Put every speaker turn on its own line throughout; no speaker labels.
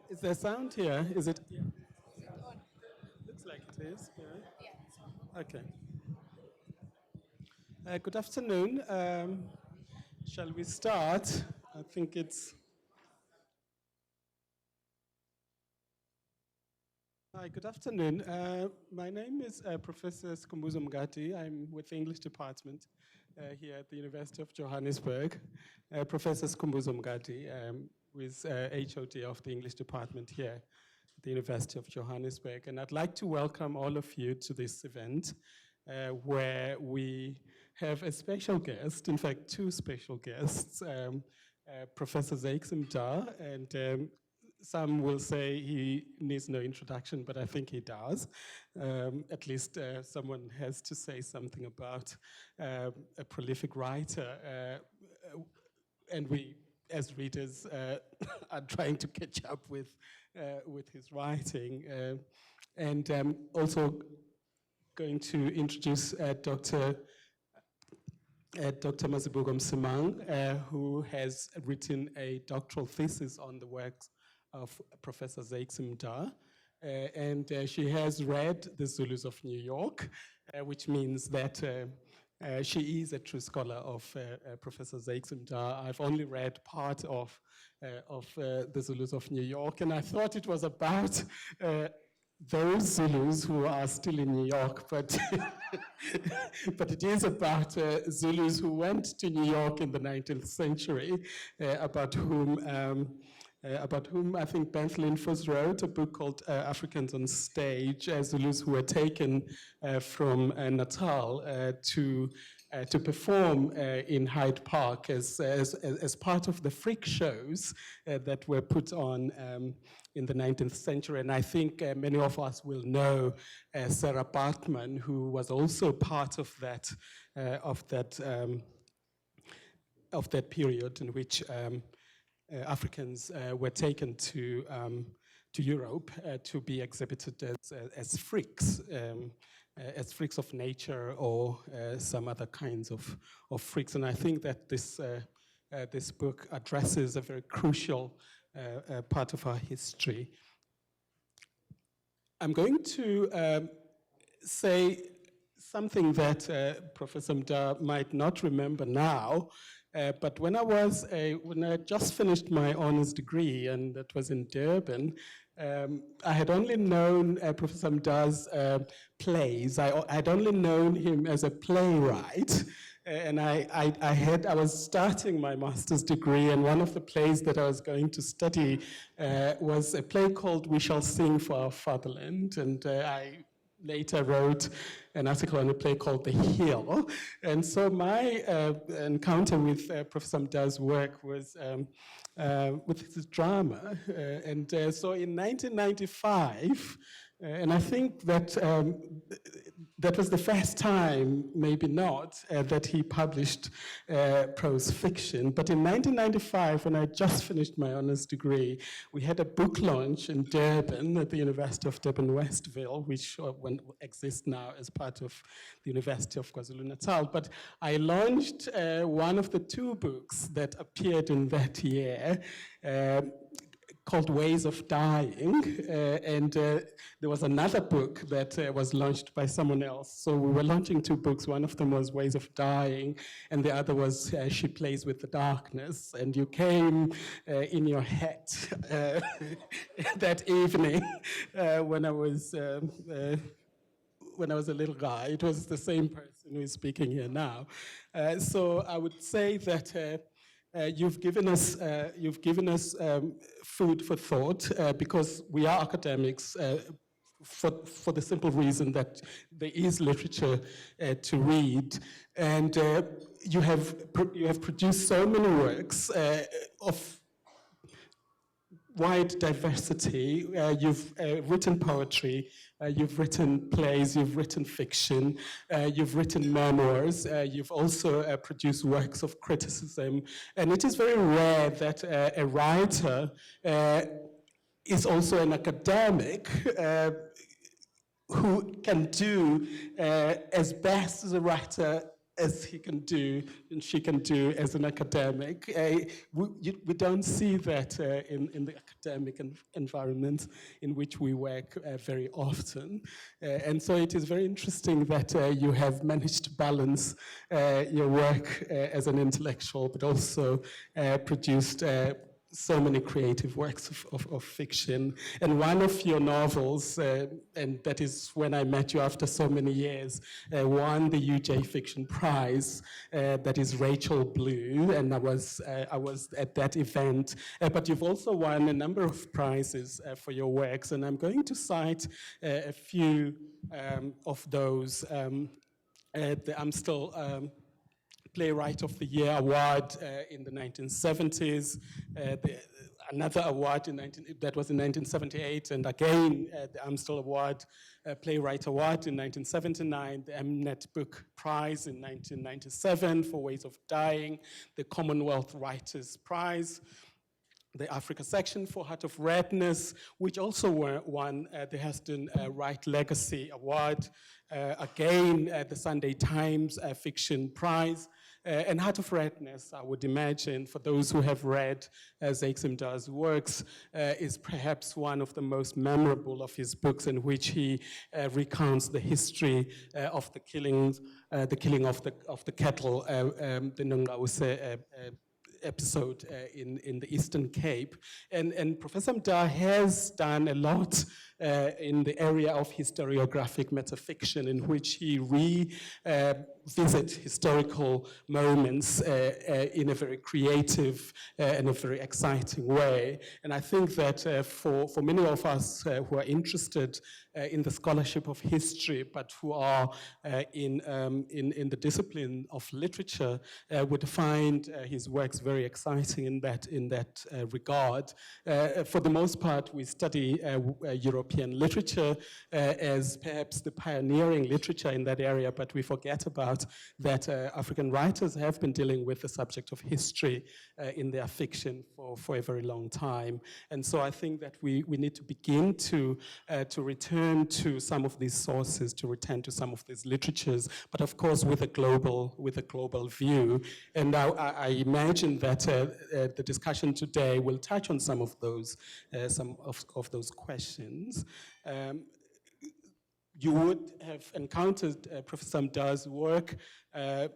Is there sound here? Is it? Yeah. Looks like it is. Yeah. Okay. Good afternoon. Shall we start? I think it's. Hi, good afternoon. My name is Professor Skhumbuzo Mngadi. I'm with the English department here at the University of Johannesburg. Professor Skhumbuzo Mngadi, who is HOD of the English department here at the University of Johannesburg. And I'd like to welcome all of you to this event where we have a special guest, in fact, two special guests, Professor Zakes Mda, and some will say he needs no introduction, but I think he does. At least someone has to say something about a prolific writer. And we, as readers, are trying to catch up with his writing. And also going to introduce Dr. Dr. Mazibuko Msimang, who has written a doctoral thesis on the works of Professor Zakes Mda. And she has read the Zulus of New York, which means that she is a true scholar of Professor Zakes Mda. I've only read part of the Zulus of New York, and I thought it was about those Zulus who are still in New York, but, but it is about Zulus who went to New York in the 19th century, about whom I think Beth Linfors wrote a book called Africans on Stage, Zulus who were taken from Natal to perform in Hyde Park as part of the freak shows that were put on in the 19th century. And I think many of us will know Sarah Bartman, who was also part of that period in which Africans were taken to Europe to be exhibited as freaks of nature or some other kinds of freaks. And I think that this book addresses a very crucial part of our history. I'm going to say something that Professor Mda might not remember now, but when I just finished my honors degree, and that was in Durban, I had only known Professor Mda's plays. I had only known him as a playwright, and I was starting my master's degree, and one of the plays that I was going to study was a play called We Shall Sing for Our Fatherland, and I later wrote an article on a play called The Hill. And so my encounter with Professor Mda's work was with his drama. And so in 1995, and I think that that was the first time, maybe not, that he published prose fiction. But in 1995, when I just finished my honors degree, we had a book launch in Durban at the University of Durban Westville, which exists now as part of the University of KwaZulu-Natal. But I launched one of the two books that appeared in that year, called Ways of Dying, and there was another book that was launched by someone else. So we were launching two books. One of them was Ways of Dying, and the other was She Plays with the Darkness. And you came in your hat that evening when I was a little guy. It was the same person who is speaking here now. So I would say that you've given us food for thought because we are academics for the simple reason that there is literature to read, and you have produced so many works of wide diversity. You've written poetry, you've written plays, you've written fiction, you've written memoirs, you've also produced works of criticism. And it is very rare that a writer is also an academic who can do as best as a writer as he can do and she can do as an academic. We don't see that in the academic environment in which we work very often. And so it is very interesting that you have managed to balance your work as an intellectual, but also produced so many creative works of fiction. And one of your novels, and that is when I met you after so many years, won the UJ Fiction Prize, that is Rachel Blue, and I was at that event. But you've also won a number of prizes for your works, and I'm going to cite a few of those. The Amstel Playwright of the Year award in the 1970s, another award that was in 1978, and again the Amstel Award, Playwright Award in 1979, the Mnet Book Prize in 1997 for Ways of Dying, the Commonwealth Writers Prize, the Africa section for Heart of Redness, which also won the Heston Wright Legacy Award, again the Sunday Times Fiction Prize, and Heart of Redness, I would imagine, for those who have read Zakes Mda's works, is perhaps one of the most memorable of his books, in which he recounts the history of the killing of the cattle, the Nongawuse episode in the Eastern Cape. And Professor Mda has done a lot in the area of historiographic metafiction, in which he revisits historical moments in a very creative and a very exciting way. And I think that for many of us who are interested in the scholarship of history, but who are in the discipline of literature, would find his works very exciting in that regard. For the most part, we study European literature as perhaps the pioneering literature in that area, but we forget about that African writers have been dealing with the subject of history in their fiction for a very long time. And so I think that we need to begin to return to some of these sources, to return to some of these literatures, but of course with a global view. And I imagine that the discussion today will touch on some of those questions. You would have encountered Professor Mda's work,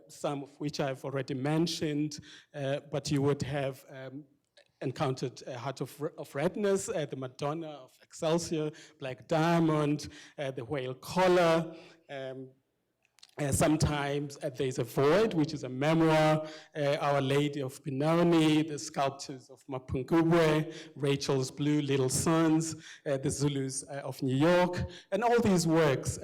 some of which I've already mentioned, but you would have encountered Heart of Redness, the Madonna of Excelsior, Black Diamond, the Whale Collar. Sometimes There's a Void, which is a memoir, Our Lady of Benoni, the Sculptors of Mapungubwe, Rachel's Blue Little Sons, the Zulus of New York. And all these works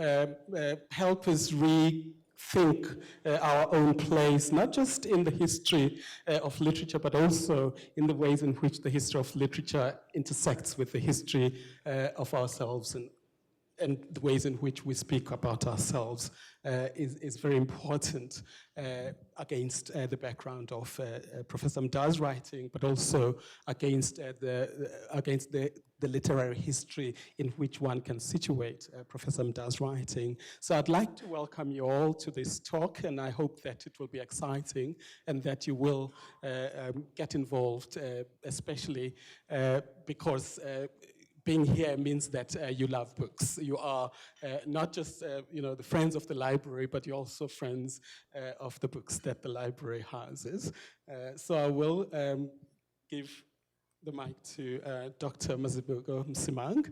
help us rethink our own place, not just in the history of literature, but also in the ways in which the history of literature intersects with the history of ourselves, and the ways in which we speak about ourselves is very important against the background of Professor Mda's writing, but also against the literary history in which one can situate Professor Mda's writing. So I'd like to welcome you all to this talk, and I hope that it will be exciting and that you will get involved, especially because being here means that you love books. You are not just the friends of the library, but you're also friends of the books that the library houses. So I will give the mic to Dr. Mazibuko Msimang,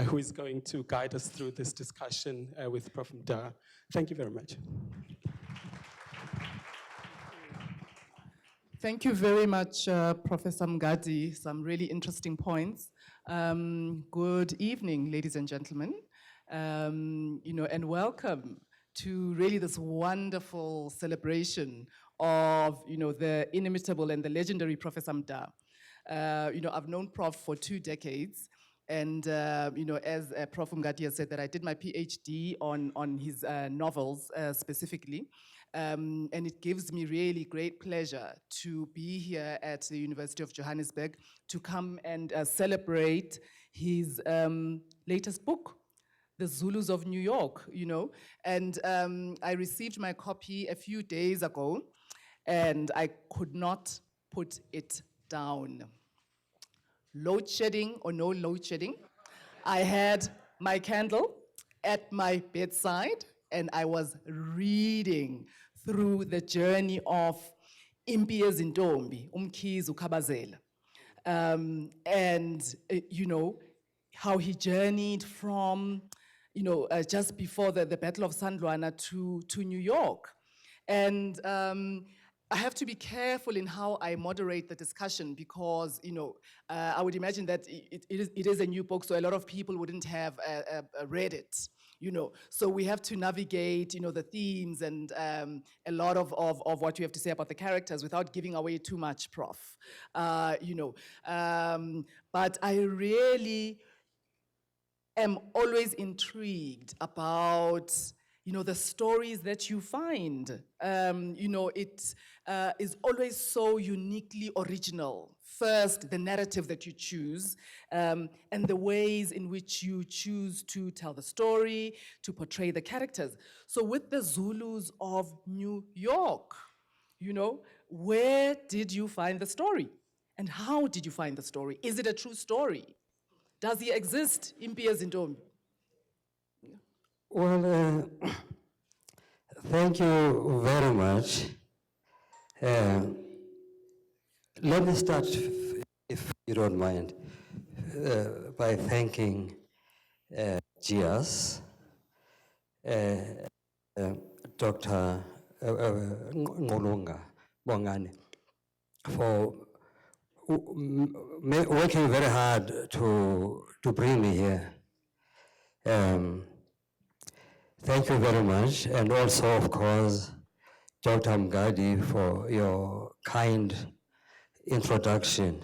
who is going to guide us through this discussion with Prof. Mda. Thank you very much.
Thank you very much, Professor Mngadi. Some really interesting points. Good evening, ladies and gentlemen, and welcome to really this wonderful celebration of, the inimitable and the legendary Professor Mda. I've known Prof for 2 decades, and as Prof Mngadi has said, that I did my PhD on his novels specifically. And it gives me really great pleasure to be here at the University of Johannesburg to come and celebrate his latest book, the Zulus of New York, And I received my copy a few days ago, and I could not put it down. Load shedding or no load shedding, I had my candle at my bedside, and I was reading through the journey of Impi Ezintombi, Umkhize uKhabazela. And how he journeyed from, just before the Battle of Sandwana to New York. And I have to be careful in how I moderate the discussion because, I would imagine that it is a new book, so a lot of people wouldn't have read it. So we have to navigate, the themes and a lot of what you have to say about the characters without giving away too much, Prof. But I really am always intrigued about, the stories that you find. It is always so uniquely original. First, the narrative that you choose, and the ways in which you choose to tell the story, to portray the characters. So with the Zulus of New York, where did you find the story? And how did you find the story? Is it a true story? Does he exist, Impi Ezintombi?
Well, thank you very much. Let me start, if you don't mind, by thanking Gias, Dr. Ngolunga Bongani, for working very hard to bring me here. Thank you very much, and also, of course, Dr. Mgadi, for your kind introduction,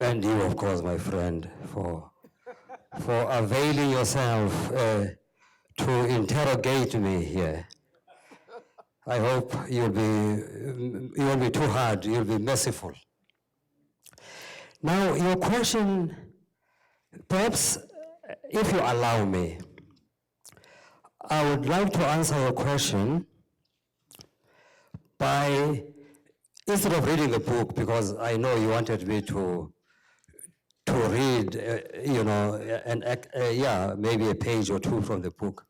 and you, of course, my friend, for availing yourself to interrogate me here. I hope you won't be too hard, you'll be merciful. Now, your question, perhaps, if you allow me, I would like to answer your question by, instead of reading the book, because I know you wanted me to read, maybe a page or two from the book.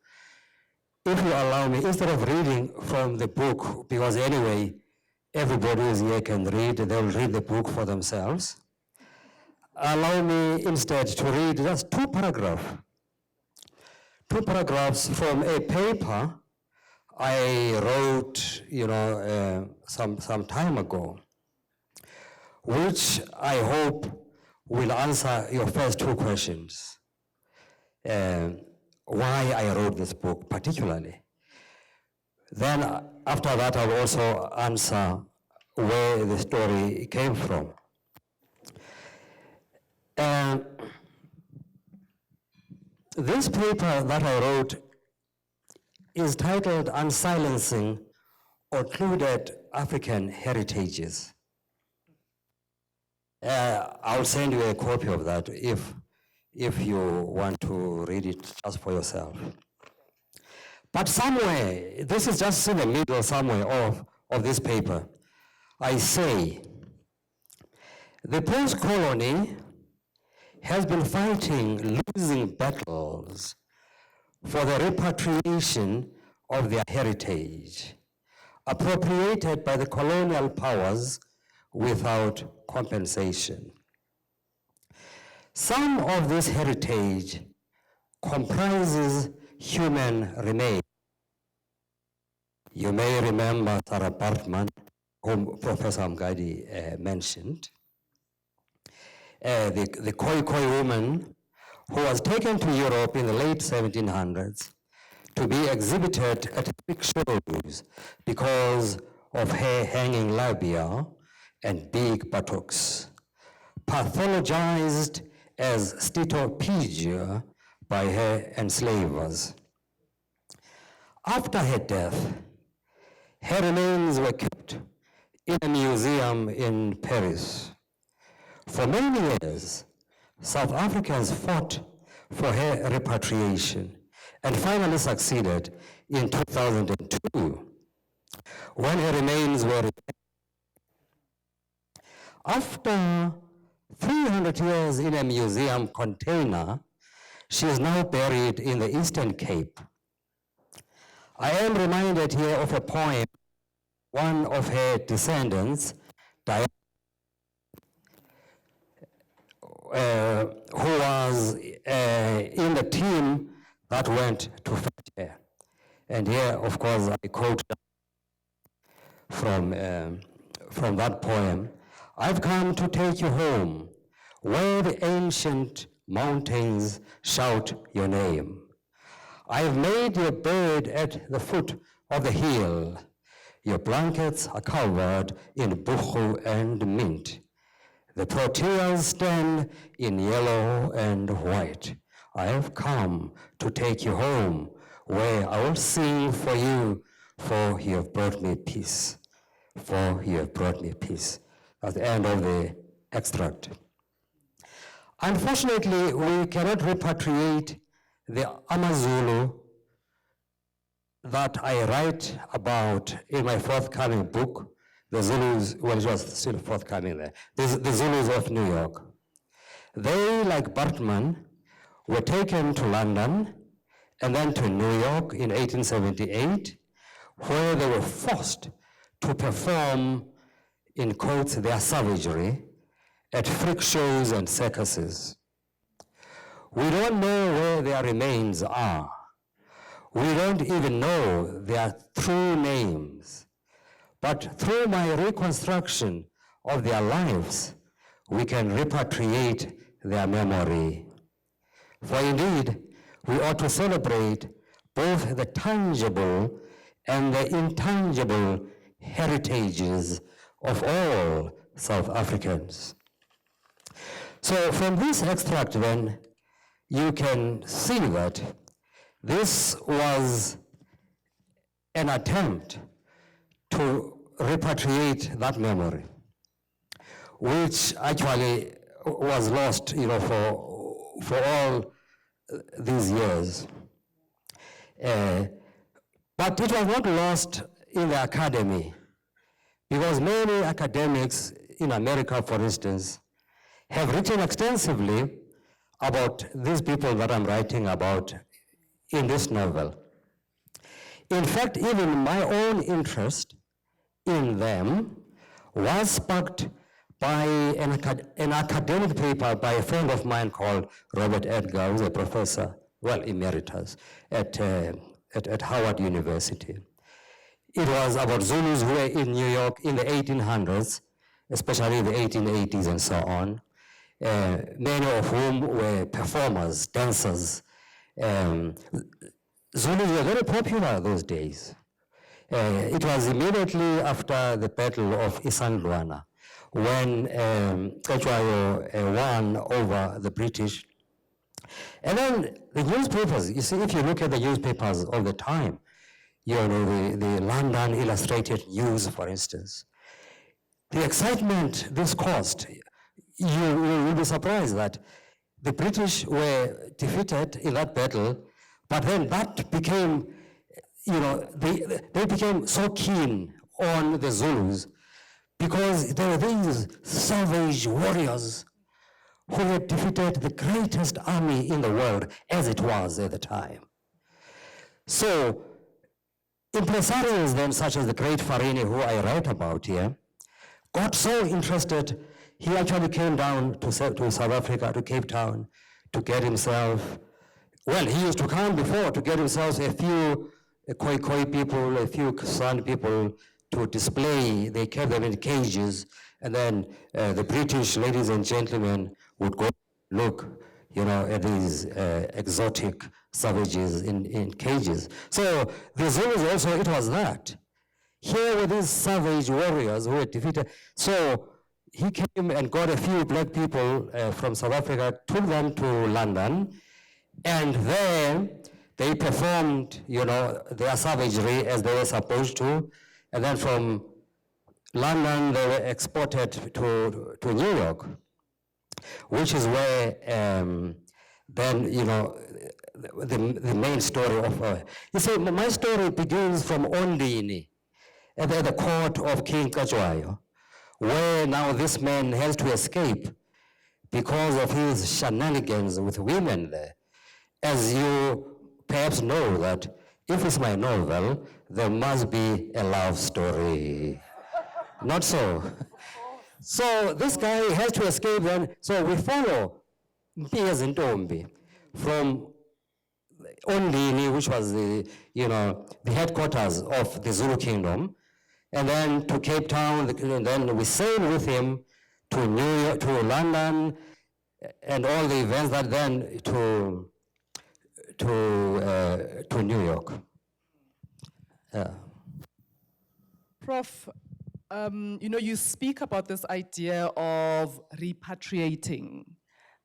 If you allow me, instead of reading from the book, because anyway, everybody who's here can read, they'll read the book for themselves. Allow me instead to read just two paragraphs from a paper I wrote, some time ago, which I hope will answer your first two questions. Why I wrote this book particularly. Then after that, I'll also answer where the story came from. This paper that I wrote is titled Unsilencing Occluded African Heritages. I'll send you a copy of that if you want to read it just for yourself. But somewhere, this is just in the middle somewhere of this paper, I say, the post-colony has been fighting losing battles for the repatriation of their heritage, appropriated by the colonial powers without compensation. Some of this heritage comprises human remains. You may remember Sarah Bartman, whom Professor Mgadi mentioned. The Khoi woman who was taken to Europe in the late 1700s to be exhibited at big shows because of her hanging labia and big buttocks, pathologized as steatopedia by her enslavers. After her death, her remains were kept in a museum in Paris. For many years, South Africans fought for her repatriation, and finally succeeded in 2002 when her remains were. After 300 years in a museum container, she is now buried in the Eastern Cape. I am reminded here of a poem one of her descendants, who was in the team that went to fetch her. And here, of course, I quote from that poem. I've come to take you home, where the ancient mountains shout your name. I've made your bed at the foot of the hill. Your blankets are covered in buchu and mint. The proteas stand in yellow and white. I have come to take you home, where I will sing for you, for you have brought me peace. For you have brought me peace. At the end of the extract. Unfortunately, we cannot repatriate the Amazulu that I write about in my forthcoming book, the Zulus, well, it was still forthcoming there, the Zulus of New York. They, like Bartman, were taken to London and then to New York in 1878, where they were forced to perform, in quotes, their savagery at freak shows and circuses. We don't know where their remains are. We don't even know their true names. But through my reconstruction of their lives, we can repatriate their memory. For indeed, we ought to celebrate both the tangible and the intangible heritages of all South Africans. So from this extract then, you can see that this was an attempt to repatriate that memory, which actually was lost, for all these years. But it was not lost in the academy, because many academics in America, for instance, have written extensively about these people that I'm writing about in this novel. In fact, even my own interest in them was sparked by an academic paper by a friend of mine called Robert Edgar, who's a professor, well, emeritus, at Howard University. It was about Zulus who were in New York in the 1800s, especially the 1880s and so on, many of whom were performers, dancers. Zulus were very popular those days. It was immediately after the Battle of Isandlwana, when Cetshwayo won over the British. And then the newspapers, you see, if you look at the newspapers of the time, the London Illustrated News, for instance, the excitement this caused, you will be surprised that the British were defeated in that battle, but then that became, they became so keen on the Zulus because there were these savage warriors who had defeated the greatest army in the world, as it was at the time. So, impresarios then, such as the great Farini, who I write about here, got so interested, he actually came down to South Africa, to Cape Town, to get himself, well, he used to come before to get himself a few Khoi people, a few San people to display. They kept them in cages, and then the British ladies and gentlemen would go look, at these exotic savages in cages. So the Zulus also, it was that. Here were these savage warriors who were defeated. So he came and got a few black people from South Africa, took them to London, and there they performed, their savagery as they were supposed to. And then from London, they were exported to New York, which is where then, you know, the main story of, you see, my story begins from Ondini, at the court of King Kajwayo, where now this man has to escape because of his shenanigans with women there. As you perhaps know that if it's my novel, there must be a love story. Not so. So this guy has to escape then. So we follow Mpiya Zintombi from Ondini, which was the, you know, the headquarters of the Zulu kingdom, and then to Cape Town, and then we sailed with him to New York, to London, and all the events that then to New York. Yeah.
Prof, you know, you speak about this idea of repatriating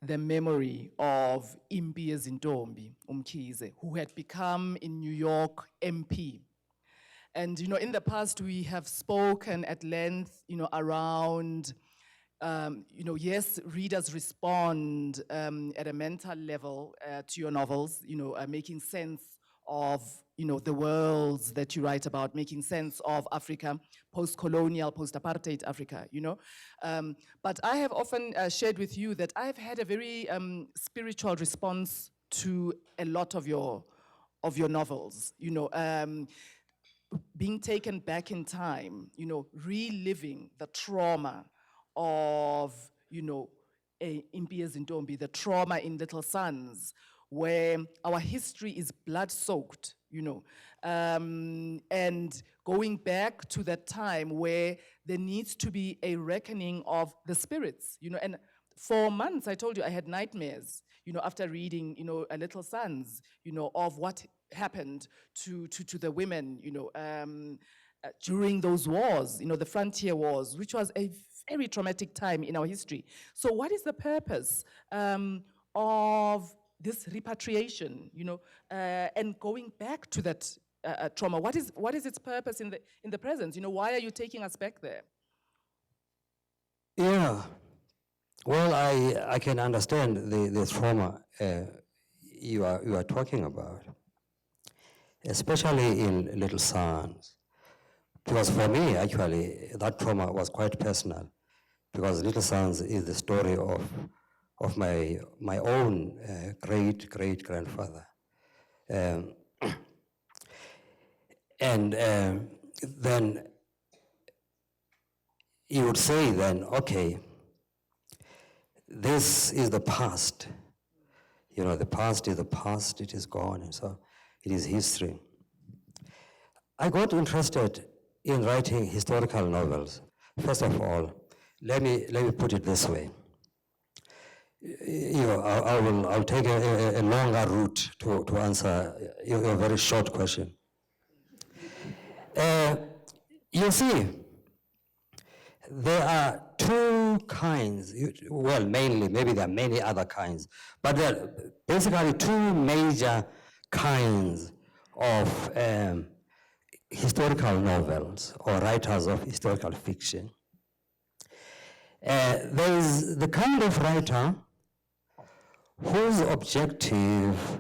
the memory of Mpiya Zintombi Umkhize, who had become in New York MP. And, you know, in the past we have spoken at length, you know, around, you know, yes, readers respond at a mental level to your novels, you know, making sense of, you know, the worlds that you write about, making sense of Africa, post-colonial, post-apartheid Africa, you know. But I have often shared with you that I've had a very spiritual response to a lot of your novels, you know, being taken back in time, you know, reliving the trauma of, you know, Mpiya Zintombi, the trauma in Little Sons, where our history is blood-soaked, you know, and going back to that time where there needs to be a reckoning of the spirits, you know, and for months, I told you, I had nightmares, you know, after reading, you know, A Little Sons, you know, of what happened to the women, you know, during those wars, you know, the frontier wars, which was a very traumatic time in our history. So what is the purpose of this repatriation, you know, and going back to that trauma? What is its purpose in the present? You know, why are you taking us back there?
Yeah, well, I can understand the trauma you are talking about, especially in Little Sons. Because for me, actually, that trauma was quite personal, because Little Sons is the story of my own great-great-grandfather. And then you would say then, okay, this is the past. You know, the past is the past, it is gone, and so it is history. I got interested in writing historical novels. First of all, let me put it this way. You know, I'll take a longer route to answer your very short question. You see, there are two kinds, well, mainly, maybe there are many other kinds, but there are basically two major kinds of historical novels or writers of historical fiction. There is the kind of writer whose objective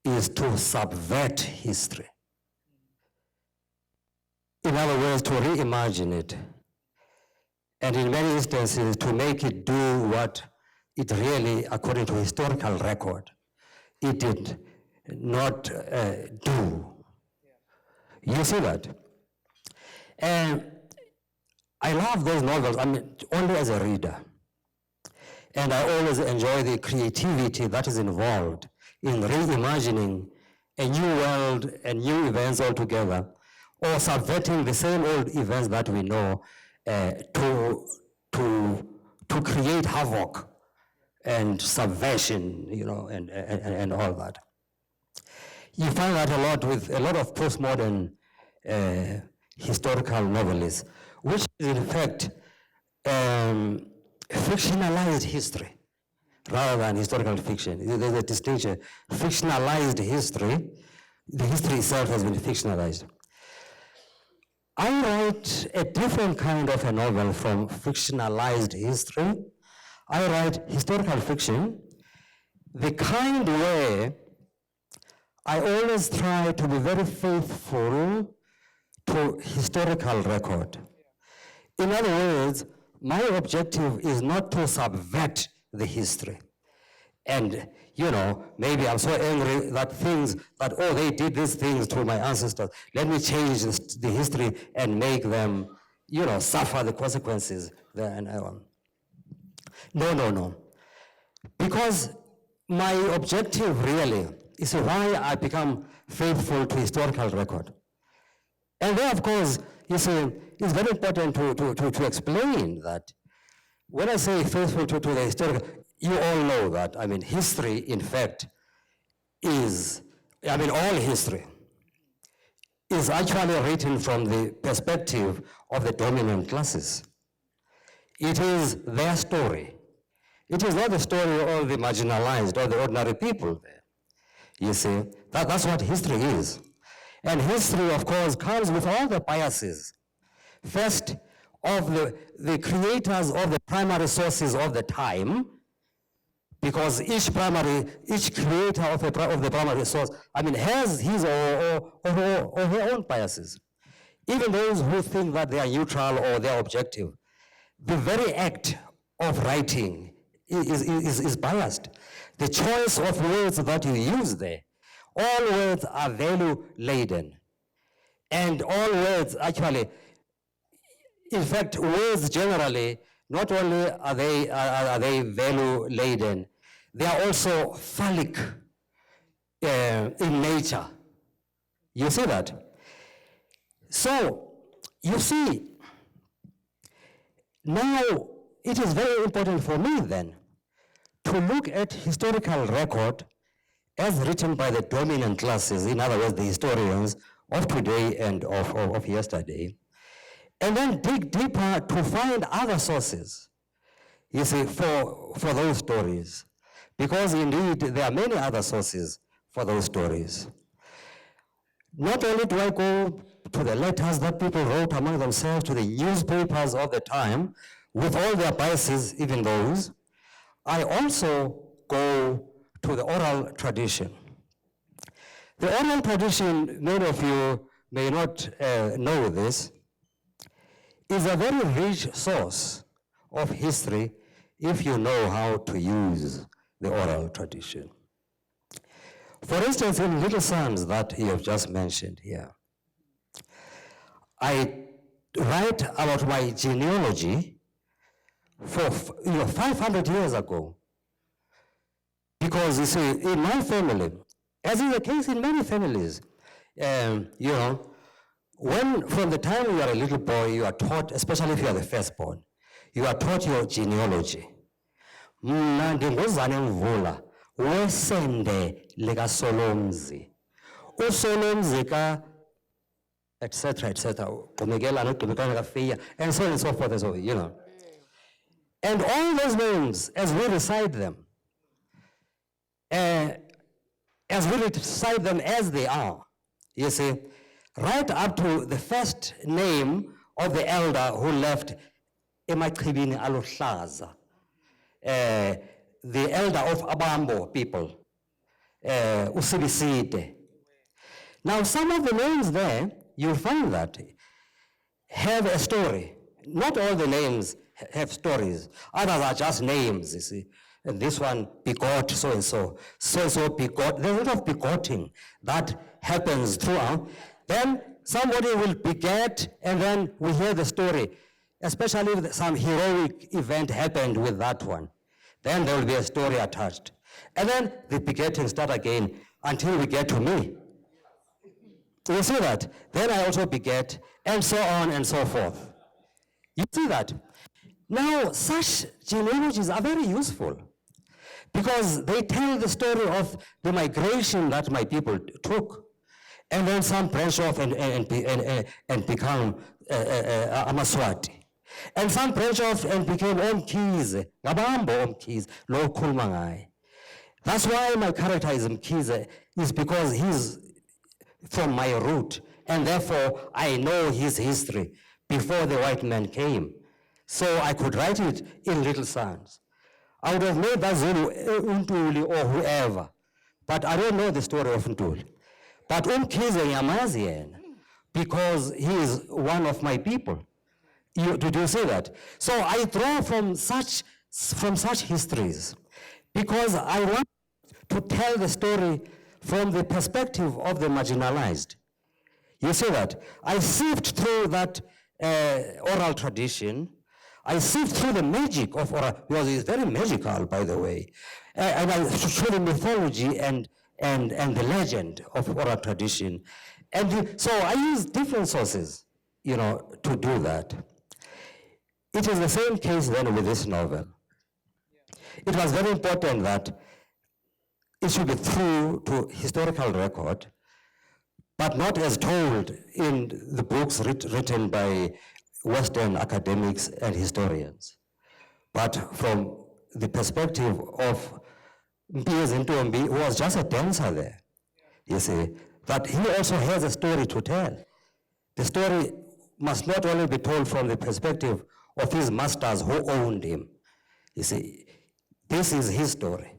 is to subvert history. In other words, to reimagine it. And in many instances, to make it do what it really, according to historical record, it did not do. You see that? And I love those novels, I mean, only as a reader. And I always enjoy the creativity that is involved in reimagining a new world and new events altogether, or subverting the same old events that we know to create havoc and subversion, you know, and all that. You find that a lot with a lot of postmodern historical novelists, which is in fact fictionalized history rather than historical fiction. There's a distinction. Fictionalized history, the history itself has been fictionalized. I write a different kind of a novel from fictionalized history. I write historical fiction the kind way I always try to be very faithful to historical record. In other words, my objective is not to subvert the history. And, you know, maybe I'm so angry that oh, they did these things to my ancestors. Let me change the history and make them, you know, suffer the consequences there and on. No. Because my objective really is why I become faithful to historical record. And then, of course, you see, it's very important to explain that when I say faithful to the historical, you all know that, I mean, history, in fact, is, I mean, all history is actually written from the perspective of the dominant classes. It is their story. It is not the story of the marginalized or the ordinary people there. You see, that's what history is. And history, of course, comes with all the biases. First, of the creators of the primary sources of the time, because each creator of the primary source, I mean, has his or her own biases. Even those who think that they are neutral or they are objective, the very act of writing is biased. The choice of words that you use there, all words are value-laden. And all words actually, in fact, words generally, not only are they value-laden, they are also phallic in nature. You see that? So, you see, now it is very important for me then to look at historical record as written by the dominant classes, in other words, the historians of today and of yesterday, and then dig deeper to find other sources, you see, for those stories. Because indeed, there are many other sources for those stories. Not only do I go to the letters that people wrote among themselves, to the newspapers of the time, with all their biases, even those, I also go to the oral tradition. The oral tradition, many of you may not know this, is a very rich source of history if you know how to use the oral tradition. For instance, in Little Sons that you have just mentioned here, I write about my genealogy for 500 years ago. Because you see, in my family, as is the case in many families, you know, when from the time you are a little boy, you are taught, especially if you are the firstborn, you are taught your genealogy. Mna ndinguzane Mvula, wesende lika Solomzi. USolomzi ka etc. And so on and so forth and so on, you know. And all those names, as we recite them as they are, you see, right up to the first name of the elder who left Emachibini Aluhlaza, the elder of Abambo people, Usibiside. Now, some of the names there, you'll find that have a story. Not all the names have stories. Others are just names, you see. And this one begot so-and-so, so-and-so begot. There's a lot of begetting that happens throughout. Then somebody will beget, and then we hear the story, especially if some heroic event happened with that one. Then there will be a story attached. And then the begetting start again until we get to me. You see that? Then I also beget, and so on and so forth. You see that? Now, such genealogies are very useful because they tell the story of the migration that my people took, and then some branch off and become Amaswati. And some branch off and became Omkhize, Ngabambo Omkhize, Lo Kulmangai. That's why my character is Mkhize, is because he's from my root, and therefore I know his history before the white man came. So I could write it in Little Sons. I would have made that Zulu Untuli or whoever, but I don't know the story of Ntuli. But Umkhize ngiyamazi yena, because he is one of my people. Did you see that? So I draw from such histories, because I want to tell the story from the perspective of the marginalized. You see that? I sift through that oral tradition. I sift through the magic of oral, because it's very magical, by the way. And I show the mythology and the legend of oral tradition. And so I use different sources, to do that. It is the same case then with this novel. It was very important that it should be true to historical record, but not as told in the books written by Western academics and historians, but from the perspective of Mpiye Ntombi, who was just a dancer there, you see, that he also has a story to tell. The story must not only be told from the perspective of his masters who owned him. You see, this is his story.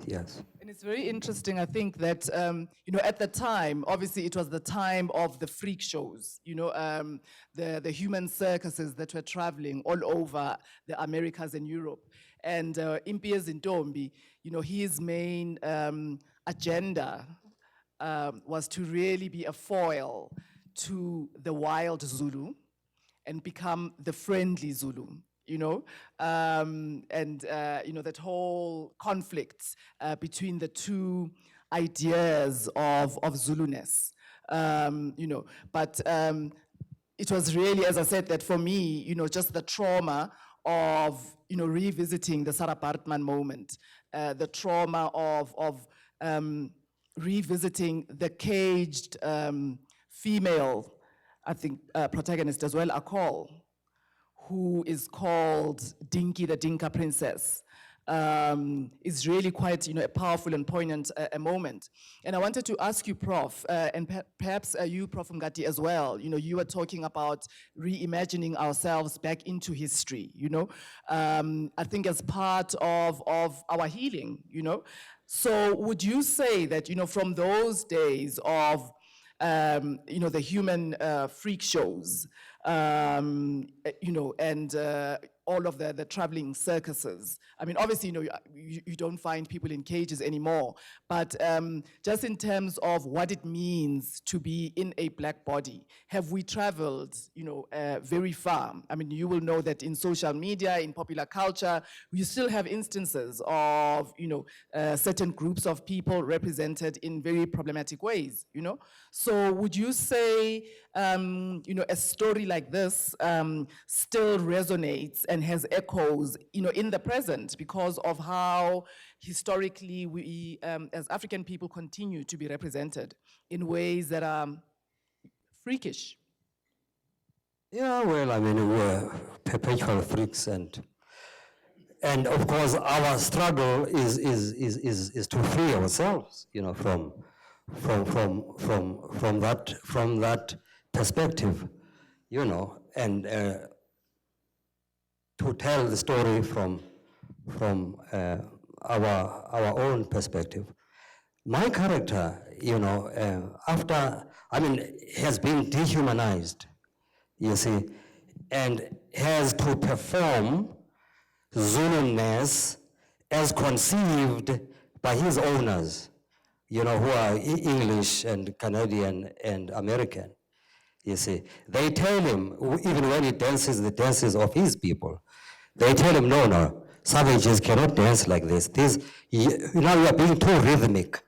Yes.
And it's very interesting, I think, that, at the time, obviously it was the time of the freak shows, the human circuses that were traveling all over the Americas and Europe. And Mpiye Ntombi, his main agenda was to really be a foil to the wild Zulu and become the friendly Zulu. That whole conflict between the two ideas of Zuluness, but it was really, as I said, that for me, just the trauma of, revisiting the Sarah Baartman moment, the trauma of revisiting the caged female, I think, protagonist as well, Akol, who is called Dinky, the Dinka princess, is really quite, a powerful and poignant a moment. And I wanted to ask you, Prof, and perhaps you, Prof. Mngadi, as well. You were talking about reimagining ourselves back into history. I think as part of our healing. So would you say that, from those days of the human freak shows, and all of the traveling circuses. I mean, obviously, you don't find people in cages anymore, but just in terms of what it means to be in a black body, have we traveled, very far? I mean, you will know that in social media, in popular culture, you still have instances of, certain groups of people represented in very problematic ways, So would you say, a story like this still resonates and has echoes, in the present because of how historically we, as African people, continue to be represented in ways that are freakish?
Yeah, well, I mean, we're perpetual freaks, and of course our struggle is to free ourselves, from that perspective, and to tell the story from our own perspective. My character, has been dehumanized, you see, and has to perform Zuluness as conceived by his owners, who are English and Canadian and American. You see, they tell him, even when he dances the dances of his people, they tell him, no, savages cannot dance like this. You are being too rhythmic,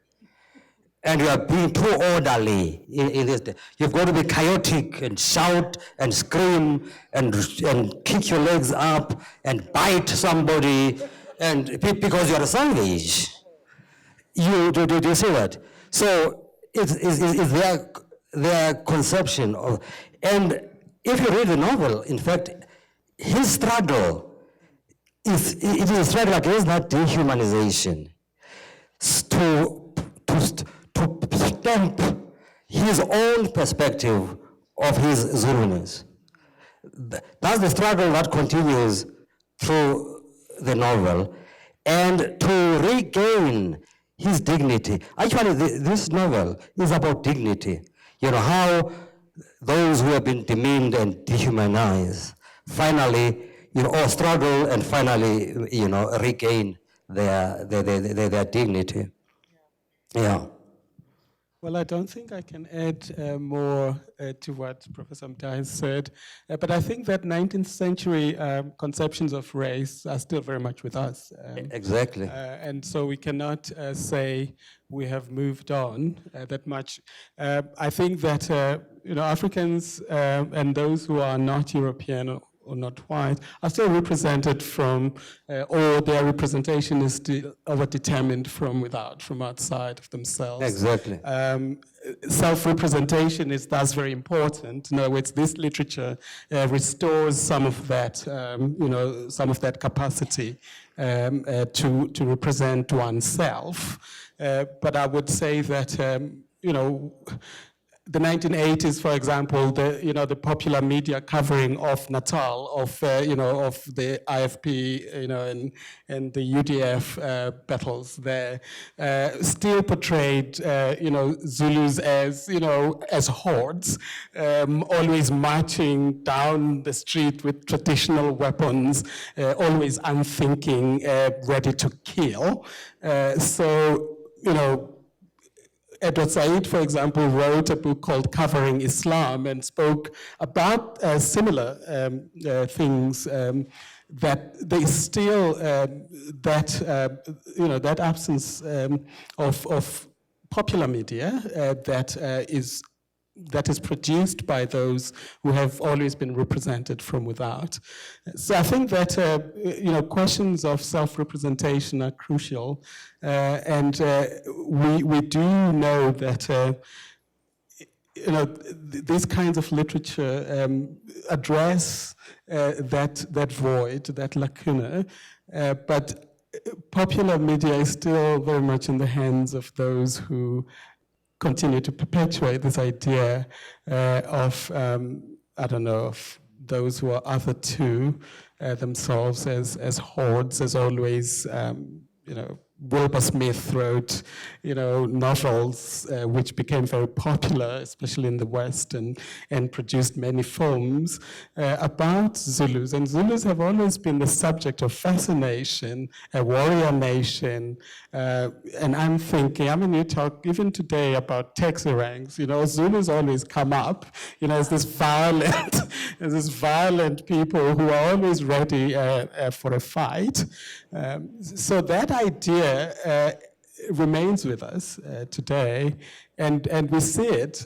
and you are being too orderly in this. You've got to be chaotic and shout and scream and kick your legs up and bite somebody, and because you are a savage. Do you see that? So it's their conception of, and if you read the novel, in fact, his struggle is a struggle against that dehumanization, to stamp his own perspective of his Zuluness. That's the struggle that continues through the novel, and to regain his dignity. Actually, this novel is about dignity. You know, how those who have been demeaned and dehumanized finally, you know, or struggle and finally, you know, regain their dignity. Yeah.
Well, I don't think I can add more to what Professor Mda has said, but I think that 19th century conceptions of race are still very much with us.
Exactly.
And so we cannot say we have moved on that much. I think that you know, Africans and those who are not European or not white are still represented from, or their representation is still over-determined from without, from outside of themselves.
Exactly.
Self-representation is thus very important. In other words, this literature restores some of that, you know, some of that capacity to represent oneself. But I would say that, you know, the 1980s, for example, the popular media covering of Natal, of the IFP, and the UDF battles there, still portrayed, Zulus as hordes, always marching down the street with traditional weapons, always unthinking, ready to kill. Edward Said, for example, wrote a book called Covering Islam and spoke about similar things, that they still, that absence of popular media that is produced by those who have always been represented from without. So I think that questions of self-representation are crucial, and we do know that these kinds of literature address that void, that lacuna, but popular media is still very much in the hands of those who continue to perpetuate this idea of those who are other to themselves as hordes, as always, Wilbur Smith wrote, novels which became very popular, especially in the West, and produced many films about Zulus. And Zulus have always been the subject of fascination, a warrior nation. And I'm thinking, you talk even today about Texerangs, Zulus always come up, as this violent people who are always ready for a fight. So that idea remains with us today, and we see it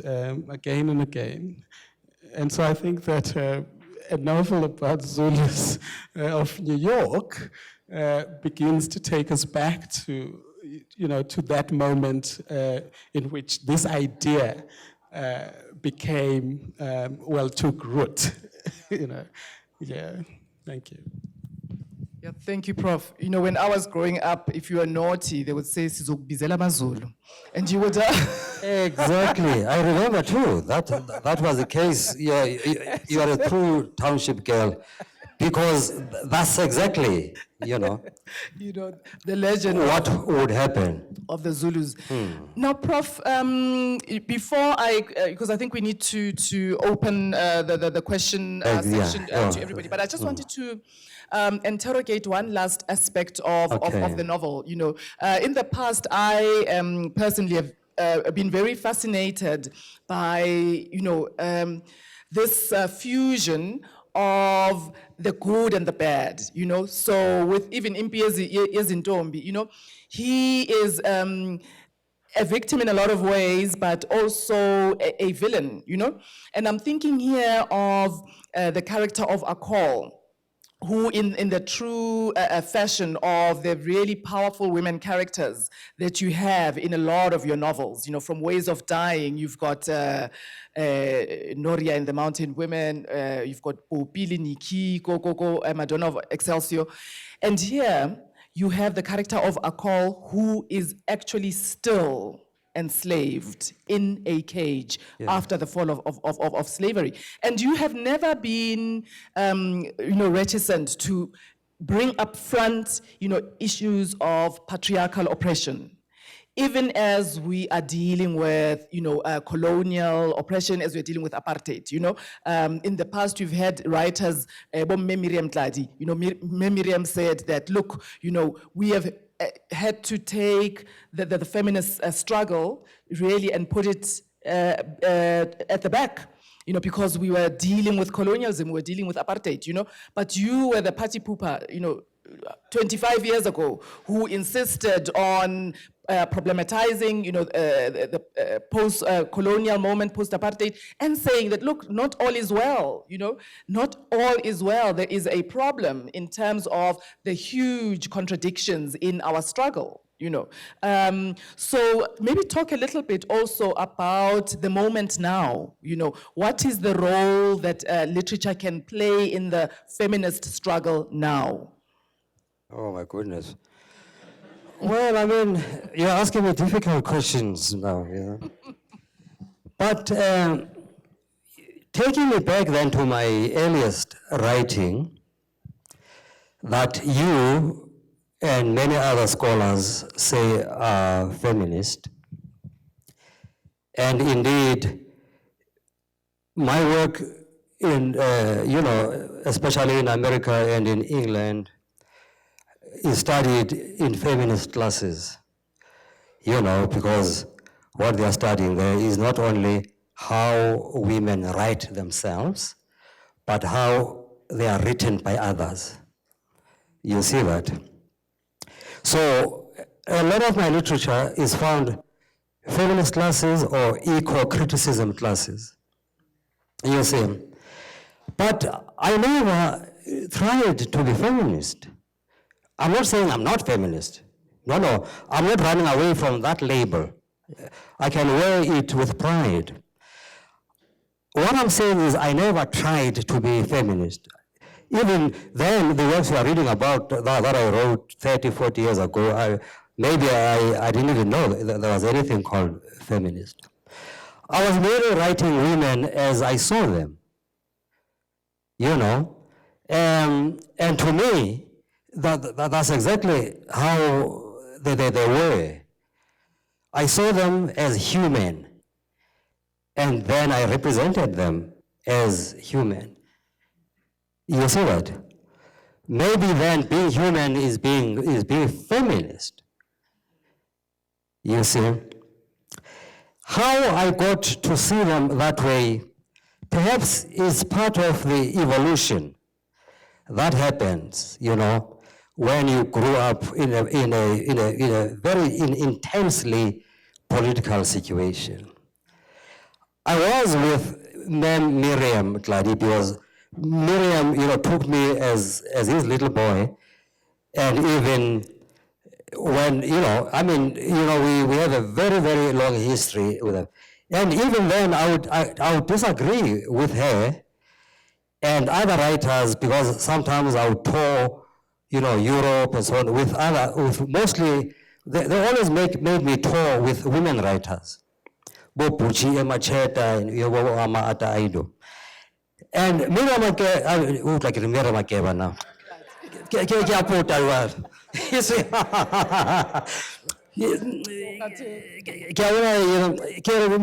again and again. And so I think that a novel about Zulus of New York begins to take us back to, to that moment in which this idea became, took root. Yeah, thank you.
Yeah, thank you, Prof. When I was growing up, if you were naughty, they would say, "Sizokubizela amazulu," and you would.
Exactly, I remember too. That was the case. You are a true township girl, because that's exactly,
the legend.
What would happen
Of the Zulus. Now, Prof, before because I think we need to open the question section to everybody, but I just wanted to interrogate one last aspect of the novel. In the past, I personally have been very fascinated by, this fusion of the good and the bad, So with even Impiezi Ezintombi, he is a victim in a lot of ways, but also a villain, And I'm thinking here of the character of Akol, who in the true fashion of the really powerful women characters that you have in a lot of your novels, from Ways of Dying, you've got Noria in the Mountain Women, you've got Popili, Niki, Koko, Madonna of Excelsior. And here you have the character of Akol, who is actually still enslaved in a cage after the fall of slavery. And you have never been, reticent to bring up front, issues of patriarchal oppression. Even as we are dealing with, colonial oppression, as we're dealing with apartheid, in the past we've had writers, Miriam Tladi, Miriam said that, look, we have had to take the feminist struggle really and put it at the back. Because we were dealing with colonialism, we were dealing with apartheid, but you were the party pooper, 25 years ago, who insisted on problematizing, the post-colonial moment, post-apartheid, and saying that, look, not all is well, not all is well. There is a problem in terms of the huge contradictions in our struggle. So maybe talk a little bit also about the moment now. What is the role that literature can play in the feminist struggle now?
Oh my goodness. Well, I mean, you're asking me difficult questions now, But taking me back then to my earliest writing, that you and many other scholars say are feminist. And indeed, my work in, especially in America and in England, is studied in feminist classes, because what they are studying there is not only how women write themselves, but how they are written by others. You see that? So a lot of my literature is found feminist classes or eco-criticism classes. You see. But I never tried to be feminist. I'm not saying I'm not feminist. No, I'm not running away from that label. I can wear it with pride. What I'm saying is I never tried to be feminist. Even then, the works you are reading about that I wrote 30, 40 years ago, I didn't even know that there was anything called feminist. I was merely writing women as I saw them, And to me, that's exactly how they were. I saw them as human, and then I represented them as human. You see that? Maybe then being human is being feminist. You see? How I got to see them that way perhaps is part of the evolution that happens, when you grew up in a very intensely political situation. I was with Miriam Tladi because Miriam, took me as his little boy, and even when, we have a very, very long history with her. And even then, I would disagree with her and other writers, because sometimes I would tour, Europe and so on, with mostly, they always made me tour with women writers. Bo Puchi, Emma Cheta, and Yobo Ama Ata Aido. And Miriam Makeba now. You see,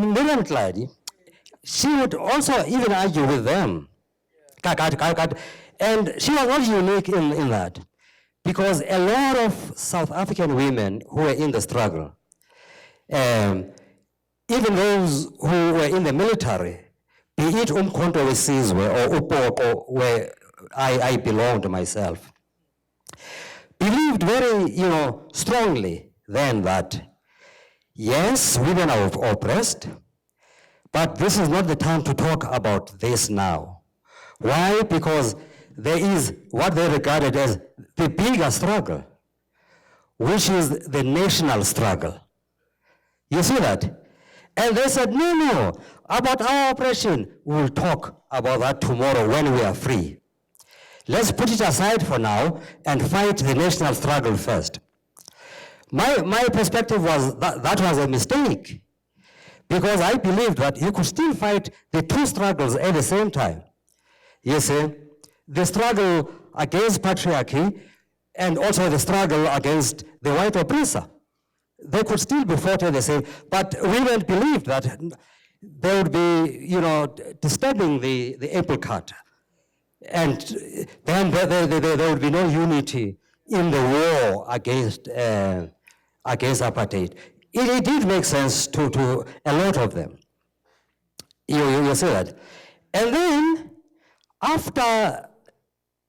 Miriam Tladi, she would also even argue with them. And she was not unique in that, because a lot of South African women who were in the struggle, even those who were in the military, be it Umkhonto weSizwe or Upopo, where I belonged myself, believed very, strongly then that, yes, women are oppressed, but this is not the time to talk about this now. Why? Because there is what they regarded as the bigger struggle, which is the national struggle. You see that? And they said, no, about our oppression, we'll talk about that tomorrow when we are free. Let's put it aside for now and fight the national struggle first. My perspective was that was a mistake, because I believed that you could still fight the two struggles at the same time. You see, the struggle against patriarchy and also the struggle against the white oppressor. They could still be fought at the same, but women believed that they would be, disturbing the apple cart. And then there would be no unity in the war against apartheid. It did make sense to a lot of them. You see that? And then, after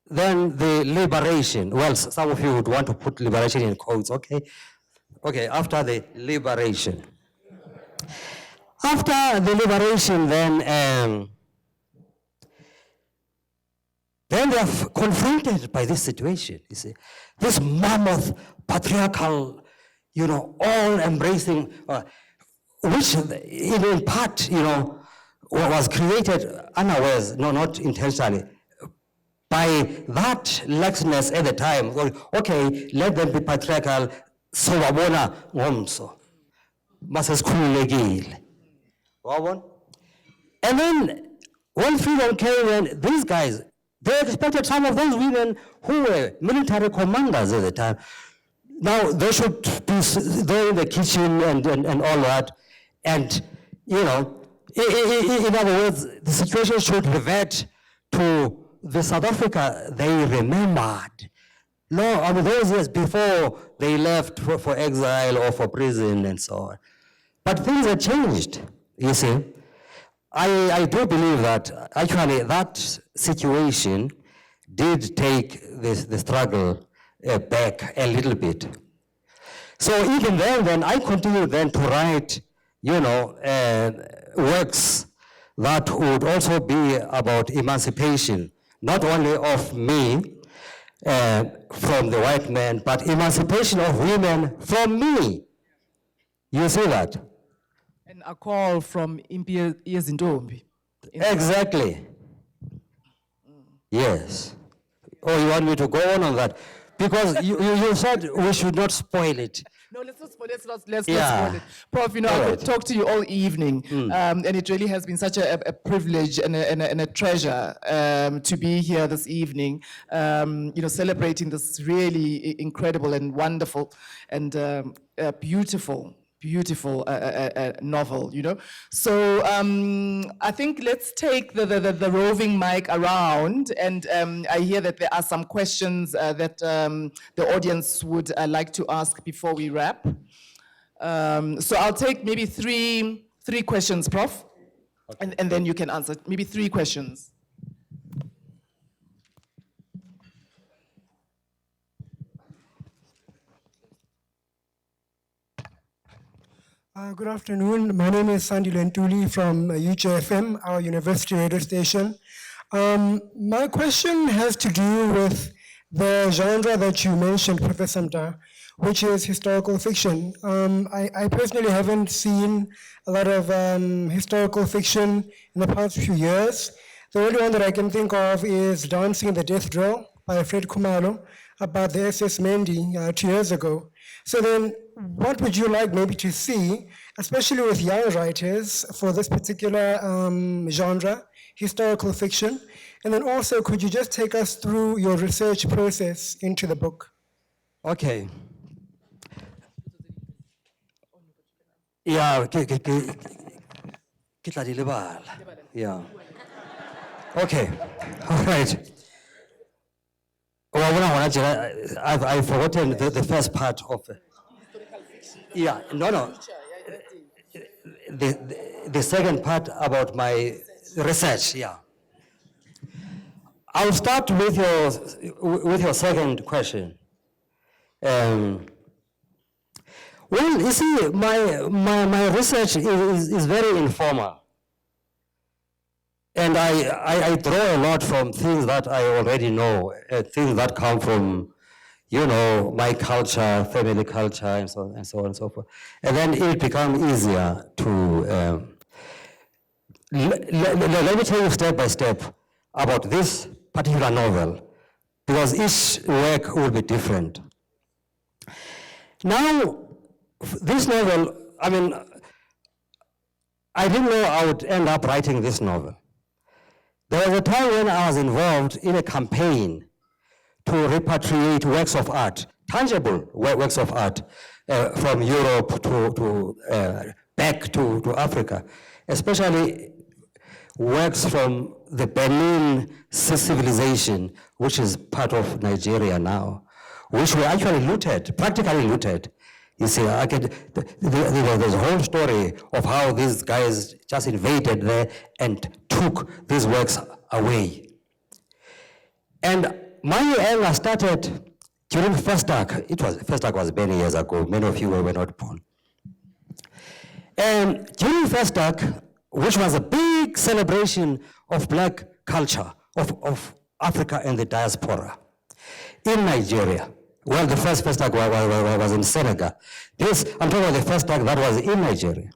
the liberation, well, some of you would want to put liberation in quotes, okay? Okay, after the liberation. After the liberation, then they are confronted by this situation, you see. This mammoth, patriarchal, all-embracing, which in part, was created unawares, not intentionally, by that laxness at the time. Okay, let them be patriarchal, so wabona ngomso. Masesikhululekile. Wabona? And then, when freedom came in, these guys, they expected some of those women who were military commanders at the time. Now, they should be there in the kitchen and all that. And, in other words, the situation should revert to the South Africa they remembered. No, I mean, those years before they left for exile or for prison and so on. But things have changed, you see. I do believe that actually that situation did take the struggle back a little bit. So even then I continued then to write, works that would also be about emancipation, not only of me from the white man, but emancipation of women from me. You see that?
And a call from Impi Yezintombi.
Exactly. Yes. Oh, you want me to go on that? Because you said we should not spoil it.
No, let's not spoil it. Prof, I could talk to you all evening, and it really has been such a privilege and a treasure to be here this evening, celebrating this really incredible and wonderful and beautiful novel, So I think let's take the roving mic around, and I hear that there are some questions that the audience would like to ask before we wrap. So I'll take maybe three questions, Prof, okay. and then you can answer maybe 3 questions.
Good afternoon. My name is Sandy Lentuli from UJFM, our university radio station. My question has to do with the genre that you mentioned, Professor Mda, which is historical fiction. I personally haven't seen a lot of historical fiction in the past few years. The only one that I can think of is Dancing the Death Drill by Fred Khumalo about the SS Mda 2 years ago. So then, what would you like maybe to see, especially with young writers, for this particular genre, historical fiction? And then also, could you just take us through your research process into the book?
Okay. Yeah. Yeah. Okay. All right. I've forgotten the first part of it. Yeah, no. The second part about my research, yeah. I'll start with your second question. Well, you see, my research is very informal. And I draw a lot from things that I already know, things that come from, my culture, family culture, and so on and so forth. And then it becomes easier to, let me tell you step by step about this particular novel, because each work will be different. Now, this novel, I didn't know I would end up writing this novel. There was a time when I was involved in a campaign to repatriate works of art, tangible works of art, from Europe back to Africa, especially works from the Benin civilization, which is part of Nigeria now, which were actually looted, practically looted. You see, there's a whole story of how these guys just invaded there and took these works away. And my anger started during Festac was many years ago. Many of you were not born. And during Festac, which was a big celebration of black culture, of Africa and the diaspora, in Nigeria. Well, the first Festac was in Senegal. I'm talking about the Festac that was in Nigeria,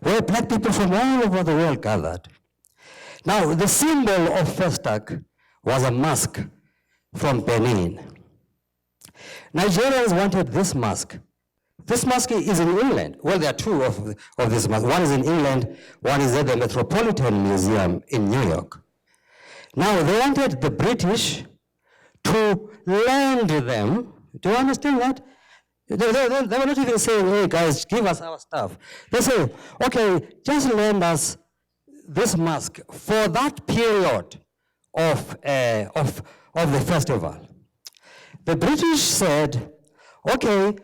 where black people from all over the world gathered. Now, the symbol of Festac was a mask from Benin. Nigerians wanted this mask. This mask is in England. Well, there are two of this mask. One is in England, one is at the Metropolitan Museum in New York. Now, they wanted the British to lend them. Do you understand that? They were not even saying, hey guys, give us our stuff. They say, okay, just lend us this mask for that period of the festival. The British said, okay,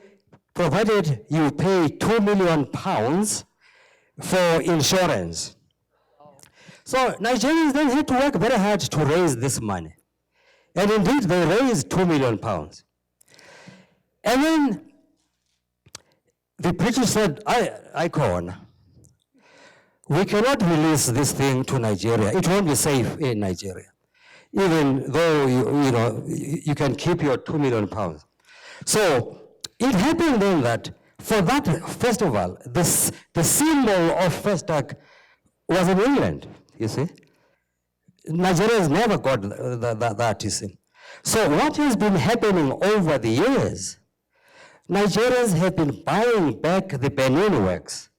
provided you pay £2 million for insurance. So Nigerians then had to work very hard to raise this money. And indeed, they raised £2 million. And then the British said, Icon, we cannot release this thing to Nigeria. It won't be safe in Nigeria, even though you can keep your £2 million. So it happened then that for that festival, the symbol of Festac was in England, you see. Nigerians never got that, you see. So what has been happening over the years, Nigerians have been buying back the Benin works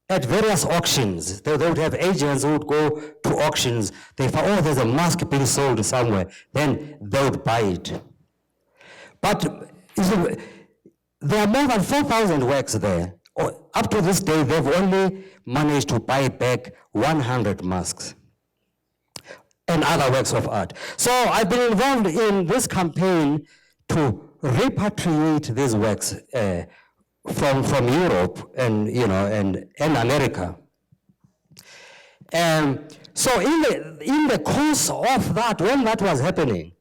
at various auctions. They would have agents who would go to auctions. They found, oh, there's a mask being sold somewhere. Then they would buy it. But you see, there are more than 4,000 works there. Up to this day, they've only managed to buy back 100 masks and other works of art. So I've been involved in this campaign to repatriate these works from Europe and America. So in the course of that, when that was happening,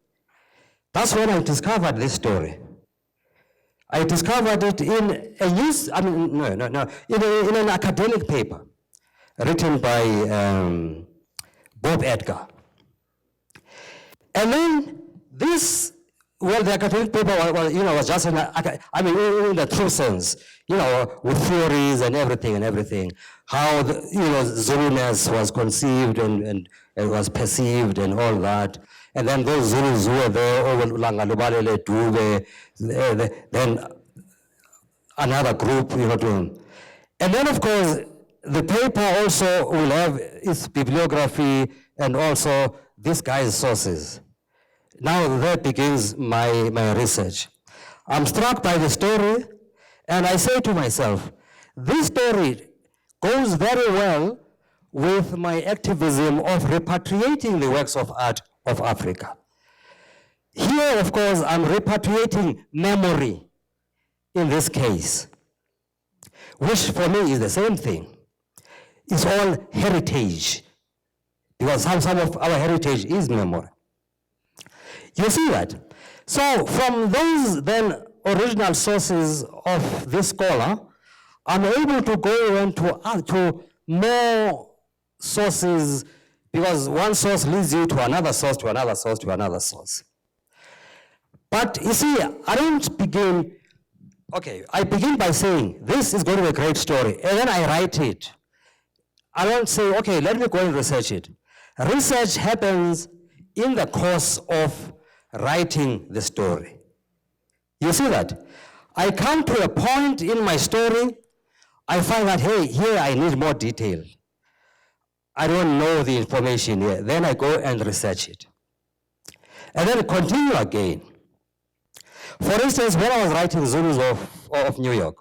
that's when I discovered this story. I discovered it in in an academic paper written by Bob Edgar. And then this, well, the academic paper was just in the true sense, with theories and everything, how Zuluness was conceived and was perceived and all that. And then those Zulus who were there, over Langalubalele, Dube, then another group, doing. And then, of course, the paper also will have its bibliography and also this guy's sources. Now there begins my research. I'm struck by the story, and I say to myself, this story goes very well with my activism of repatriating the works of art of Africa. Here, of course, I'm repatriating memory in this case, which for me is the same thing. It's all heritage, because some of our heritage is memory. You see that? So from those then original sources of this scholar, I'm able to go into more sources, because one source leads you to another source, to another source, to another source. But you see, I don't begin, I begin by saying, this is going to be a great story, and then I write it. I don't say, okay, let me go and research it. Research happens in the course of writing the story. You see that? I come to a point in my story, I find that, hey, here I need more detail. I don't know the information here. Then I go and research it. and then continue again. For instance, when I was writing Zulus of New York,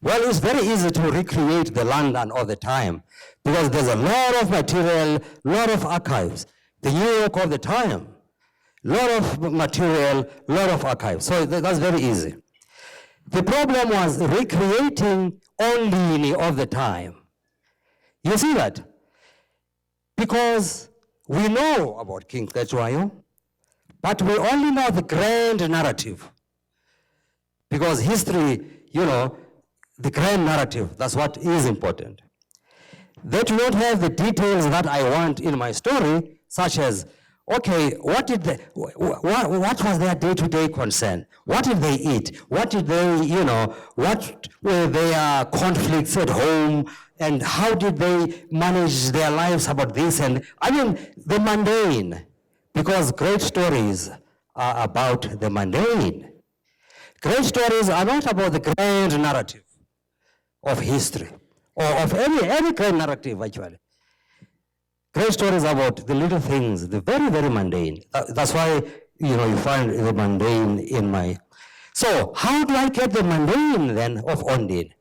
well, it's very easy to recreate the London of the time because there's a lot of material, lot of archives. The New York of the time, lot of material, lot of archives. So that's very easy. The problem was recreating only of the time. You see that? Because we know about King Cetshwayo, but we only know the grand narrative. Because history, you know, the grand narrative, that's what is important. They do not have the details that I want in my story, such as, okay, what was their day-to-day concern? What did they eat? What did they, you know, what were their conflicts at home? And how did they manage their lives about this? And I mean, the mundane, because great stories are about the mundane. Great stories are not about the grand narrative of history, or of any grand narrative, actually. Great stories about the little things, the very, very mundane. That's why, you know, you find the mundane in my... So, how do I get the mundane, then, of Ondini?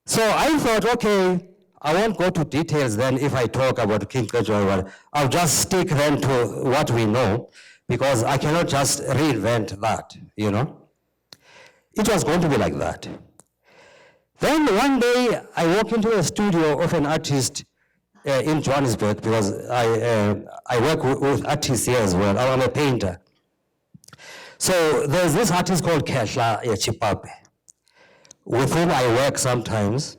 So, I thought, okay, I won't go to details, then, if I talk about King Cetshwayo. I'll just stick, then, to what we know, because I cannot just reinvent that, you know. It was going to be like that. Then one day, I walk into a studio of an artist in Johannesburg, because I work with artists here as well. I'm a painter. So there's this artist called Khehla Chipape, with whom I work sometimes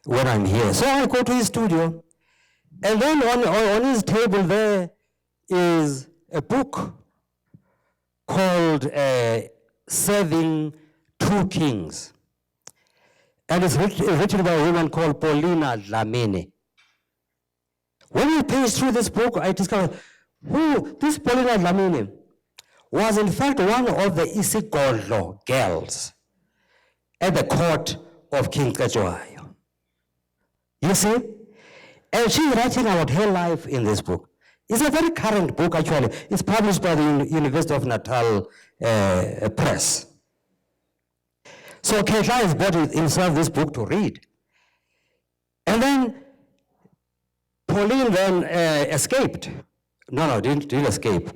when I'm here. So I go to his studio, and then on his table there is a book called Serving Two Kings. And it's written by a woman called Paulina Dlamini. When we page through this book, I discovered this Paulina Dlamini was in fact one of the isigodlo girls at the court of King Cetshwayo. You see? And she's writing about her life in this book. It's a very current book, actually. It's published by the University of Natal Press. So Khehla has bought himself this book to read. And then Pauline then escaped. No, didn't escape.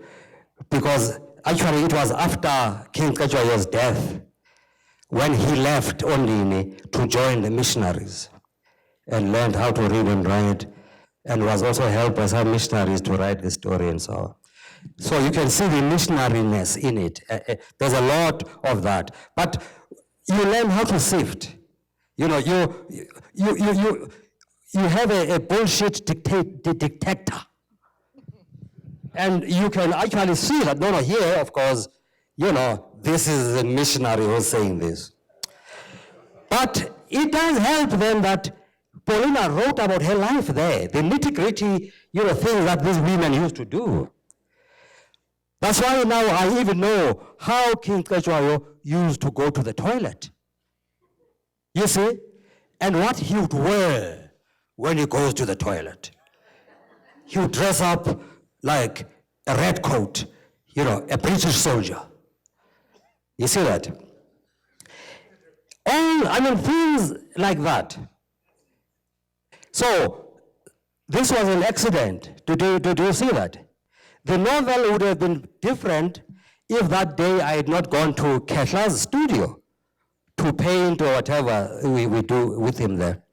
Because actually it was after King Cetshwayo's death when he left Ondini to join the missionaries and learned how to read and write, and was also helped by some missionaries to write the story and so on. So you can see the missionariness in it. There's a lot of that. But you learn how to sift. You know, you have a bullshit detector. And you can actually see that, no, here, of course, you know, this is a missionary who's saying this. But it does help then that Paulina wrote about her life there, the nitty-gritty, you know, things that these women used to do. That's why now I even know how King Cetshwayo used to go to the toilet. You see? And what he would wear when he goes to the toilet. He would dress up like a red coat, you know, a British soldier. You see that? Things like that. So, this was an accident. Do you see that? The novel would have been different if that day I had not gone to Khehla's studio to paint or whatever we do with him there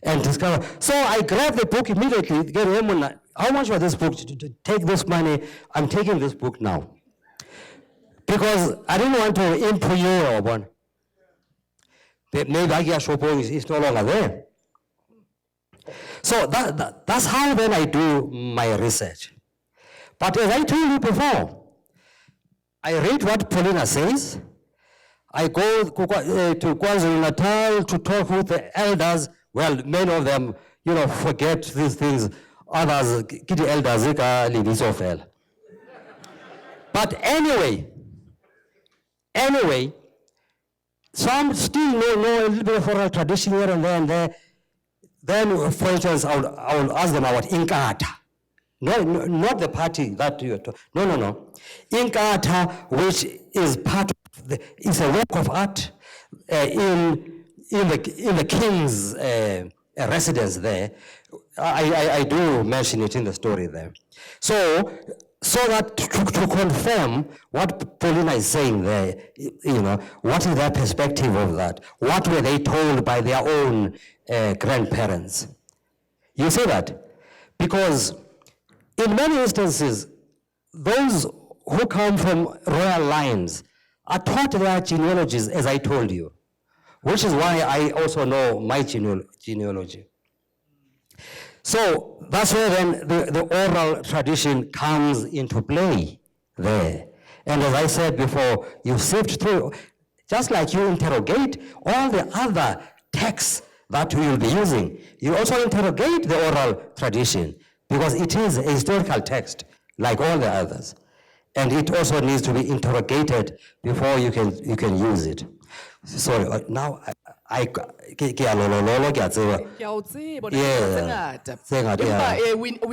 and discover. So I grabbed the book immediately, get home, how much was this book? Take this money, I'm taking this book now. Because I didn't want to improve you one. Maybe Agia Shopo is no longer there. So that's how then I do my research. But as I told you before, I read what Paulina says. I go to KwaZulu-Natal to talk with the elders. Well, many of them, you know, forget these things. Others, the elders, but anyway, some still know a little bit of oral tradition here and there. Then, for instance, I will ask them about Inkatha. No, not the party that you are talking. No. Inkatha, which is part of is a work of art in the king's residence there. I do mention it in the story there. So that to confirm what Paulina is saying there, what is their perspective of that? What were they told by their own grandparents? You see that? Because in many instances, those who come from royal lines are taught their genealogies, as I told you, which is why I also know my genealogy. So that's where then the oral tradition comes into play there. And as I said before, you sift through, just like you interrogate all the other texts that we will be using, you also interrogate the oral tradition, because it is a historical text, like all the others. And it also needs to be interrogated before you can use it. Sorry, now
We're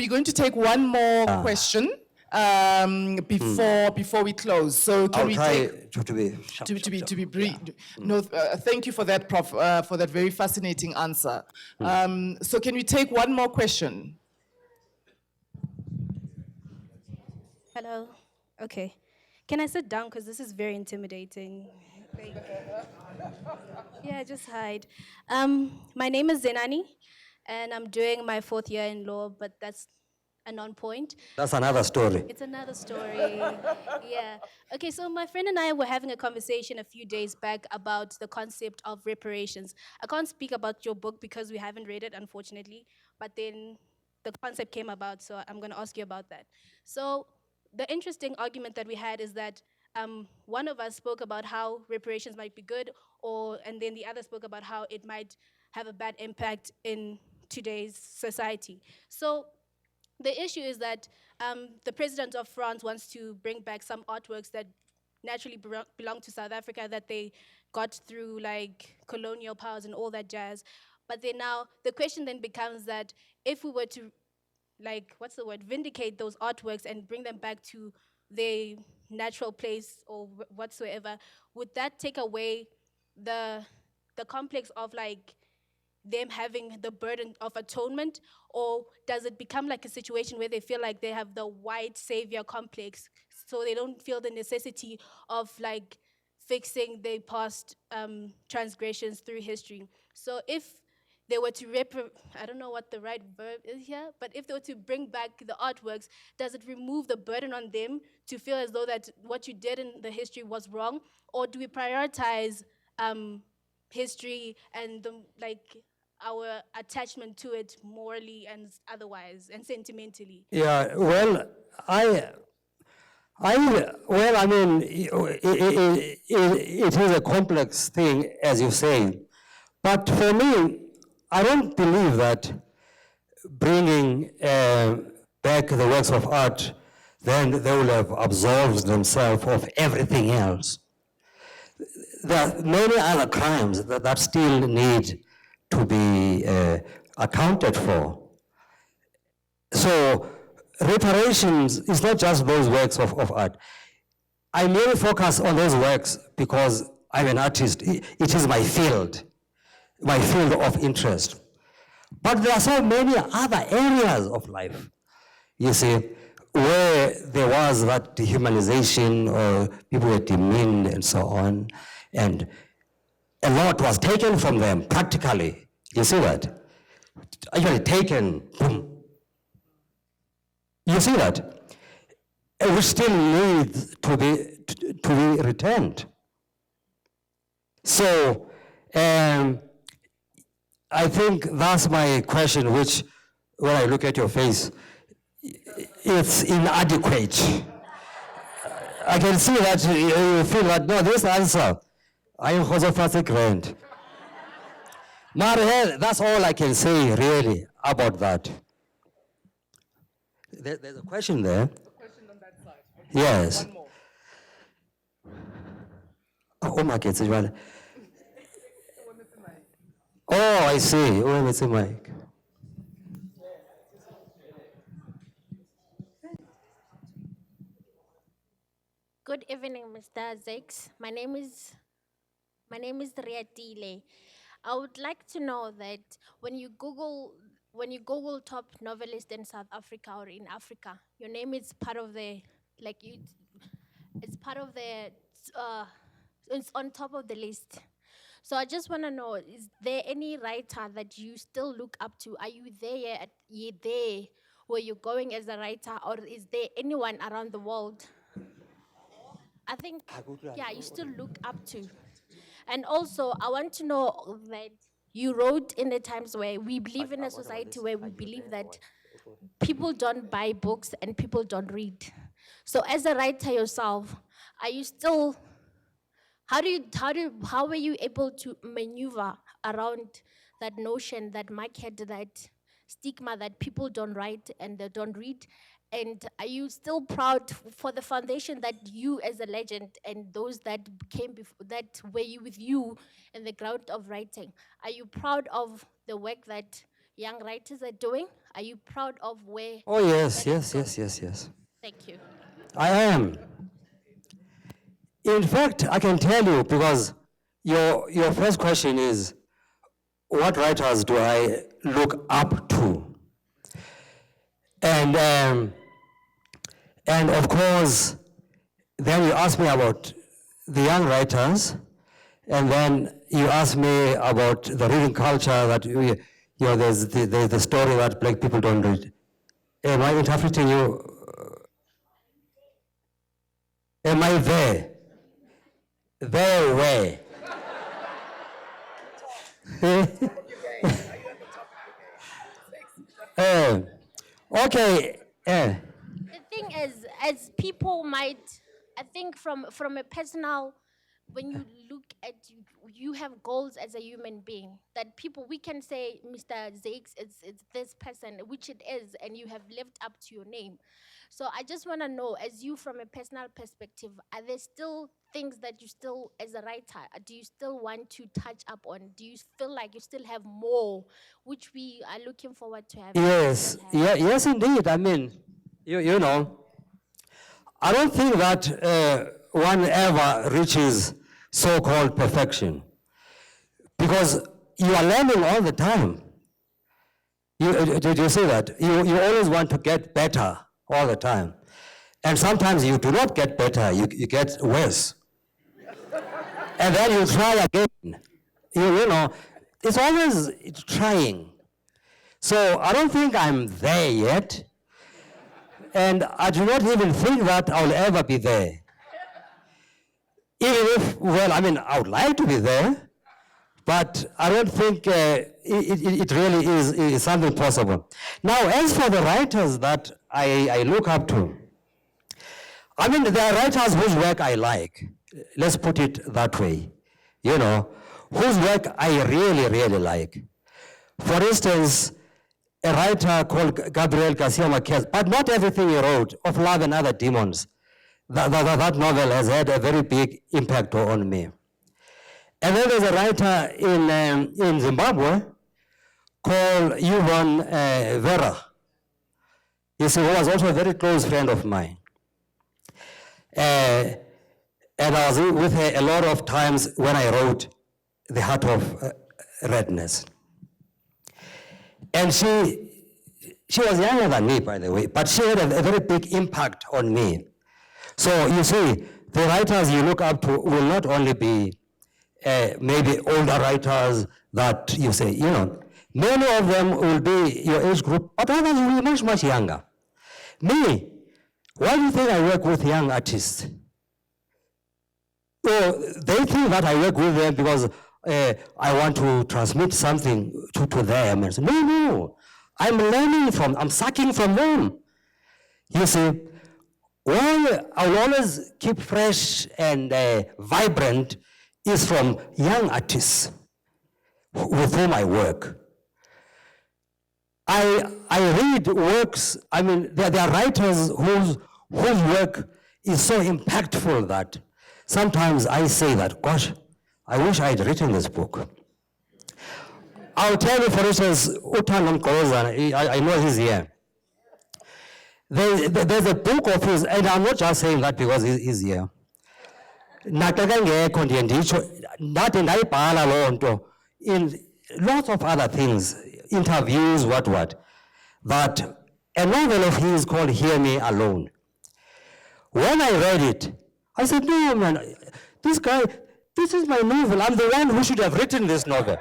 going to take one more question before we close. So can we take to be brief? No, thank you for that, Prof. For that very fascinating answer. So can we take one more question?
Hello. Okay. Can I sit down? Because this is very intimidating. Thank you. Yeah, just hide. My name is Zenani, and I'm doing my 4th year in law, but that's a non-point.
That's another story.
It's another story. Yeah. Okay, so my friend and I were having a conversation a few days back about the concept of reparations. I can't speak about your book because we haven't read it, unfortunately, but then the concept came about, so I'm going to ask you about that. So the interesting argument that we had is that one of us spoke about how reparations might be good, and then the other spoke about how it might have a bad impact in today's society. So the issue is that the president of France wants to bring back some artworks that naturally belong to South Africa that they got through like colonial powers and all that jazz. But then now the question then becomes that if we were to vindicate those artworks and bring them back to their natural place or whatsoever, would that take away the complex of like them having the burden of atonement, or does it become like a situation where they feel like they have the white savior complex, so they don't feel the necessity of like fixing their past transgressions through history? So if they were to I don't know what the right verb is here, but if they were to bring back the artworks, does it remove the burden on them to feel as though that what you did in the history was wrong? Or do we prioritize history and our attachment to it morally and otherwise and sentimentally?
Yeah, well, I mean, it is a complex thing, as you say, but for me, I don't believe that bringing back the works of art, then they will have absolved themselves of everything else. There are many other crimes that still need to be accounted for. So reparations is not just those works of art. I merely focus on those works because I'm an artist. It is my field of interest. But there are so many other areas of life, you see, where there was that dehumanization or people were demeaned and so on, and a lot was taken from them practically. You see that? Actually taken, boom. You see that? And we still need to be returned. So, I think that's my question, which, when I look at your face, it's inadequate. I can see that you feel that, no, this answer, I am also fast grand. That's all I can say, really, about that. There's a question there.
A question on that side. Okay.
Yes.
One more.
Oh, my kids, oh, I see. Oh, it's a mic.
Good evening, Mr. Zakes. My name is Riatile. I would like to know that when you Google top novelist in South Africa or in Africa, your name is part of the it's part of the it's on top of the list. So I just want to know, is there any writer that you still look up to? Are you there where you're going as a writer, or is there anyone around the world? I think, yeah, you still look up to. And also, I want to know that you wrote in the times where we live in a society where we believe that people don't buy books and people don't read. So as a writer yourself, are you still, how were you able to maneuver around that notion, that market, that stigma that people don't write and they don't read? And are you still proud for the foundation that you as a legend and those that came before, that were you with you in the ground of writing? Are you proud of the work that young writers are doing? Are you proud of where?
Oh, yes, yes, yes, yes, yes.
Thank you.
I am. In fact, I can tell you, because your first question is, what writers do I look up to? And of course, then you ask me about the young writers, and then you ask me about the reading culture that there's the story that black people don't read. Am I interpreting you? Am I there? There, where? Okay.
The thing is, as people might, I think from a personal, when you look at, you have goals as a human being, that people, we can say, Mr. Zakes, it's this person, which it is, and you have lived up to your name. So I just want to know, as you from a personal perspective, are there still things that you still, as a writer, do you still want to touch up on? Do you feel like you still have more, which we are looking forward to have?
Yes, yes, indeed. I mean, you know, I don't think that one ever reaches so-called perfection, because you are learning all the time. Did you see that? You always want to get better all the time. And sometimes you do not get better, you get worse. And then you try again. You know, it's always trying. So I don't think I'm there yet. And I do not even think that I'll ever be there. Even if, well, I mean, I would like to be there, but I don't think it really is something possible. Now, as for the writers that I look up to, I mean, there are writers whose work I like. Let's put it that way, you know, whose work I really, really like. For instance, a writer called Gabriel Garcia Marquez, but not everything he wrote, Of Love and Other Demons. That novel has had a very big impact on me. And then there's a writer in Zimbabwe called Yvonne Vera. You see, who was also a very close friend of mine. And I was with her a lot of times when I wrote The Heart of Redness. And she was younger than me, by the way, but she had a very big impact on me. So you see, the writers you look up to will not only be maybe older writers that you say, you know, many of them will be your age group, but others will be much, much younger. Me, why do you think I work with young artists? Well, they think that I work with them because I want to transmit something to them. And so, no, I'm learning I'm sucking from them. You see, why I'll always keep fresh and vibrant is from young artists with whom I work. I read works, I mean, there are writers whose work is so impactful that sometimes I say that, gosh, I wish I had written this book. I'll tell you, for instance, Uthando Mgqolozana, I know he's here. There's a book of his, and I'm not just saying that because he's here. naxa kangekho ndiye nditsho ndathi ndayibhala loo nto in lots of other things, interviews, what, that a novel of his called Hear Me Alone. When I read it, I said, no, man, this guy, this is my novel. I'm the one who should have written this novel.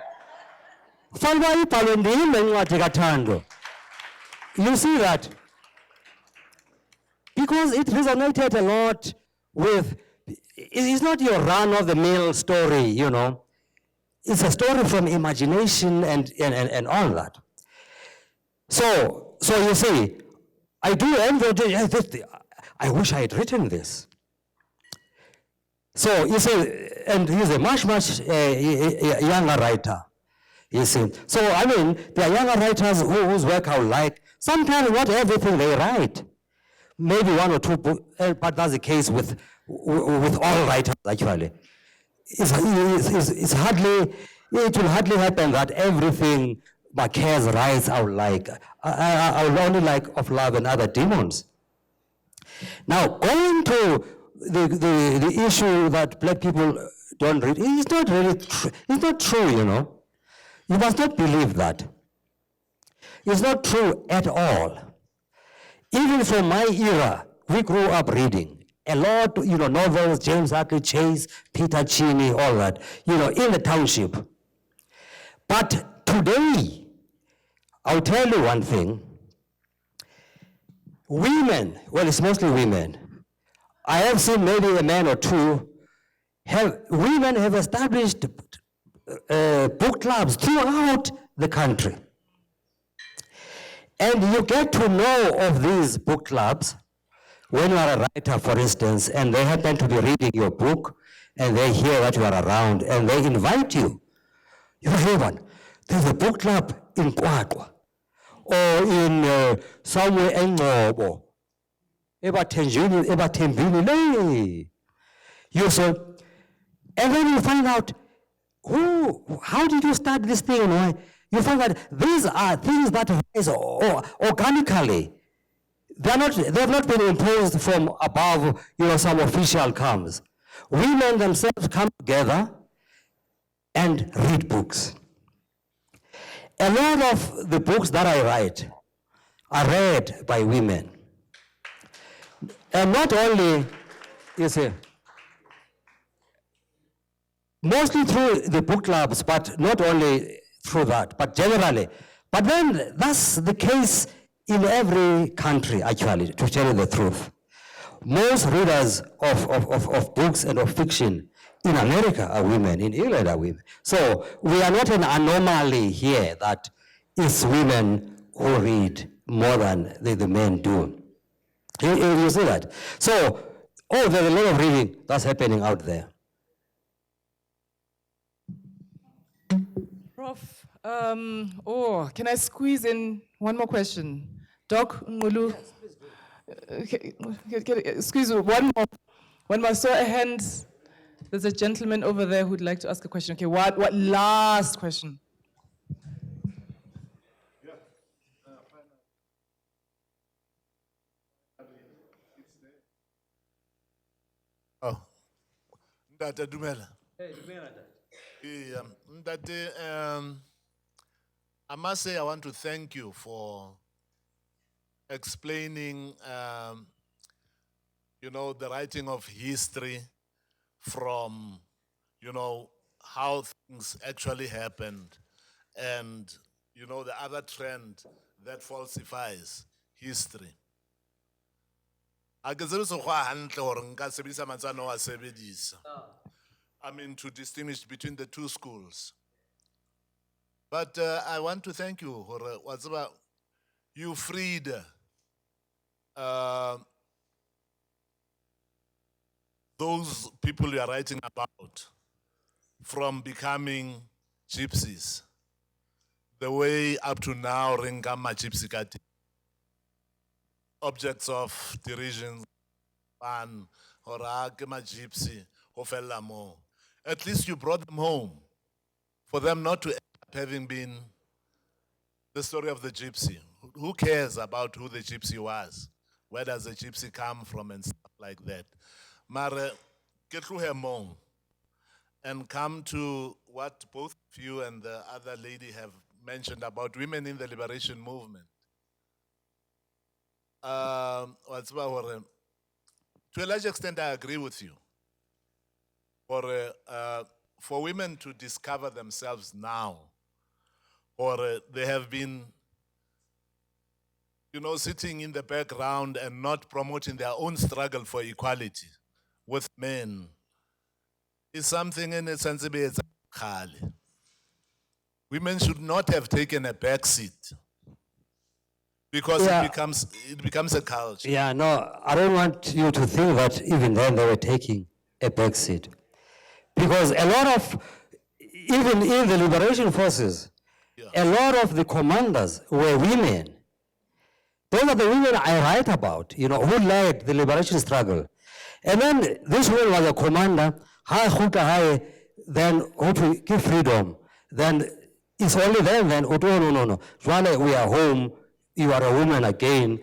You see that? Because it resonated a lot with, it's not your run-of-the-mill story, you know. It's a story from imagination and all that. So you see, I do envy, I wish I had written this. So you see, and he's a much younger writer, you see. So I mean, there are younger writers whose work I like. Sometimes not everything they write. Maybe one or two books, but that's the case with all writers actually. It will hardly happen that everything Marquez writes I would like. I would only like Of Love and Other Demons. Now, going to the issue that black people don't read, it's not really true. It's not true, you know. You must not believe that. It's not true at all. Even from my era, we grew up reading a lot, you know, novels, James Hadley Chase, Peter Cheney, all that, you know, in the township. But today, I'll tell you one thing. Women, well, it's mostly women. I have seen maybe a man or two. Women have established book clubs throughout the country. And you get to know of these book clubs when you are a writer, for instance, and they happen to be reading your book, and they hear that you are around, and they invite you. You know, there's a book club in Kwakwa, or in somewhere in Ngobo, Ebatembini, you say, and then you find out, how did you start this thing and why? You find that these are things that arise organically. They have not been imposed from above, you know, some official comes. Women themselves come together and read books. A lot of the books that I write are read by women. And not only, you see, mostly through the book clubs, but not only through that, but generally. But then that's the case in every country, actually, to tell you the truth. Most readers of books and of fiction in America are women, in England are women. So we are not an anomaly here that it's women who read more than the men do. You see that? So, there's a lot of reading that's happening out there.
Prof, can I squeeze in one more question? Doc Ngulu? Yes, please do. Squeeze one more. So a hand. There's a gentleman over there who'd like to ask a question. Okay, what last question?
Oh, Mdata Dumela. Hey, Dumela. Mdata, I must say I want to thank you for explaining, you know, the writing of history from, you know, how things actually happened and, you know, the other trend that falsifies history. I mean, to distinguish between the two schools. But I want to thank you for you freed those people you are writing about from becoming gypsies. The way up to now, Ringama Gypsy Kati. Objects of derision, fun, or Akema Gypsy, Hofelamo. At least you brought them home for them not to end up having been the story of the gypsy. Who cares about who the gypsy was? Where does the gypsy come from and stuff like that? Mara, ke tlohe moo and come to what both of you and the other lady have mentioned about women in the liberation movement. What's about, to a large extent, I agree with you. For women to discover themselves now, or they have been, sitting in the background and not promoting their own struggle for equality with men, is something in a sense. Women should not have taken a back seat because
Yeah.
it becomes a culture.
Yeah, no, I don't want you to think that even then they were taking a back seat. Because a lot of, even in the liberation forces, a lot of the commanders were women. Those are the women I write about, who led the liberation struggle. And then this woman was a commander, then who to give freedom. Then it's only then, oh, no. Jwale, we are home, you are a woman again.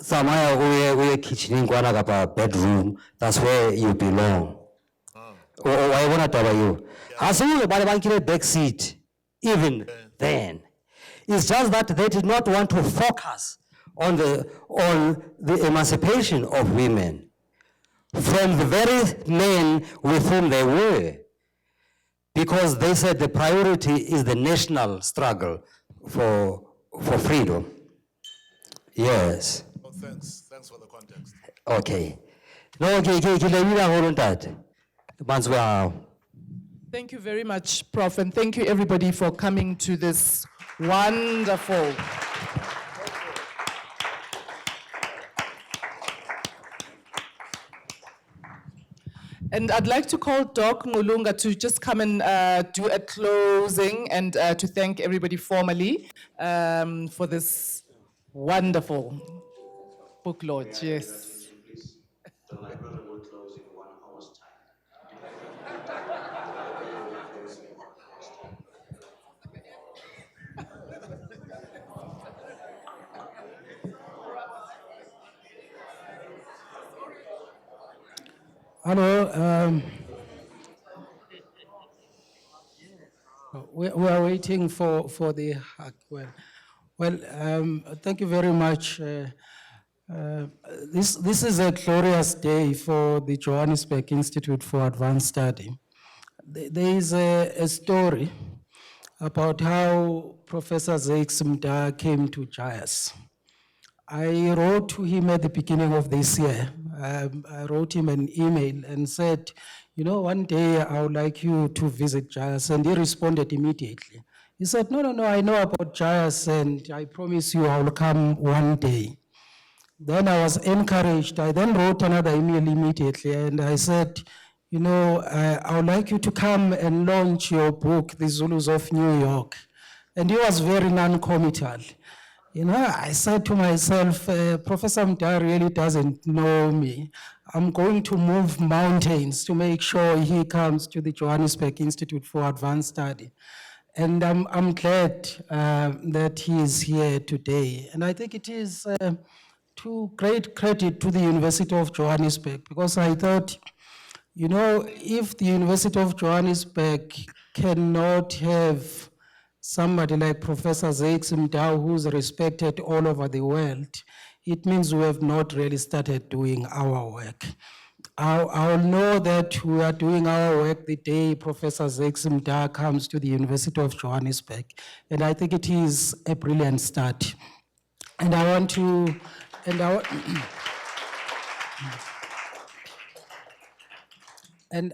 Somehow we're kitchening a bedroom, that's where you belong. I want to tell you. As soon as I back seat, even then, it's just that they did not want to focus on the emancipation of women from the very men with whom they were, because they said the priority is the national struggle for freedom. Yes.
Oh, thanks for the context.
Okay. No,
Thank you very much, Prof, and thank you everybody for coming to this wonderful. And I'd like to call Doc Mulunga to just come and do a closing and to thank everybody formally for this wonderful book launch. Yes.
The library will close in 1 hour's time.
Hello. We are waiting for the well. Thank you very much. This is a glorious day for the Johannesburg Institute for Advanced Study. There is a story about how Professor Zakes Mda came to JIAS. I wrote to him at the beginning of this year. I wrote him an email and said, one day I would like you to visit JIAS, and he responded immediately. He said, no, I know about JIAS, and I promise you I will come one day. Then I was encouraged. I then wrote another email immediately, and I said, I would like you to come and launch your book, The Zulus of New York. And he was very non-committal. I said to myself, Professor Mda really doesn't know me. I'm going to move mountains to make sure he comes to the Johannesburg Institute for Advanced Study. And I'm glad that he is here today. And I think it is to great credit to the University of Johannesburg, because I thought, if the University of Johannesburg cannot have somebody like Professor Zakes Mda, who's respected all over the world, it means we have not really started doing our work. I'll know that we are doing our work the day Professor Zakes Mda comes to the University of Johannesburg. And I think it is a brilliant start. And I want to,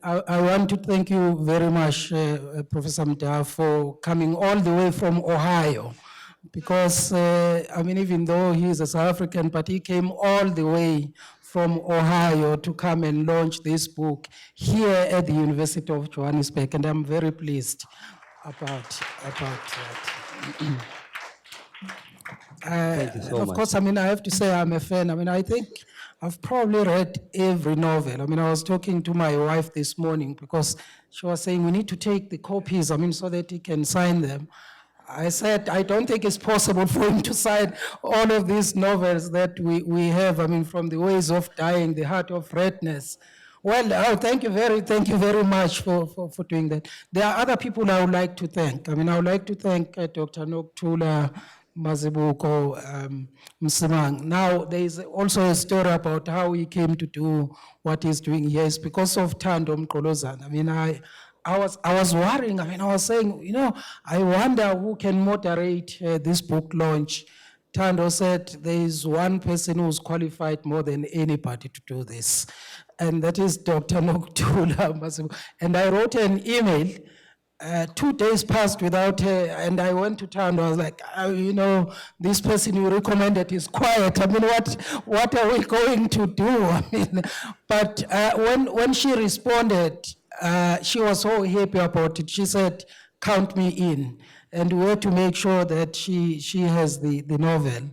I want to thank you very much, Professor Mda, for coming all the way from Ohio. Because, even though he is a South African, but he came all the way from Ohio to come and launch this book here at the University of Johannesburg. And I'm very pleased about that.
Thank you so much.
Of course, I have to say I'm a fan. I think I've probably read every novel. I was talking to my wife this morning because she was saying we need to take the copies, so that he can sign them. I said, I don't think it's possible for him to sign all of these novels that we have, I mean, from The Ways of Dying, The Heart of Redness. Well, thank you very much for doing that. There are other people I would like to thank. I mean, I would like to thank Dr. Nokuthula Mazibuko Msimang. Now, there is also a story about how he came to do what he's doing here. It's because of Thando Mqolozana. I mean, I was worrying. I mean, I was saying, you know, I wonder who can moderate this book launch. Thando said there is one person who's qualified more than anybody to do this, and that is Dr. Nokuthula Mazibuko. And I wrote an email. 2 days passed without her, and I went to town. I was like, you know, this person you recommended is quiet. I mean, what are we going to do? I mean, but when she responded, she was so happy about it. She said, count me in. And we had to make sure that she has the novel.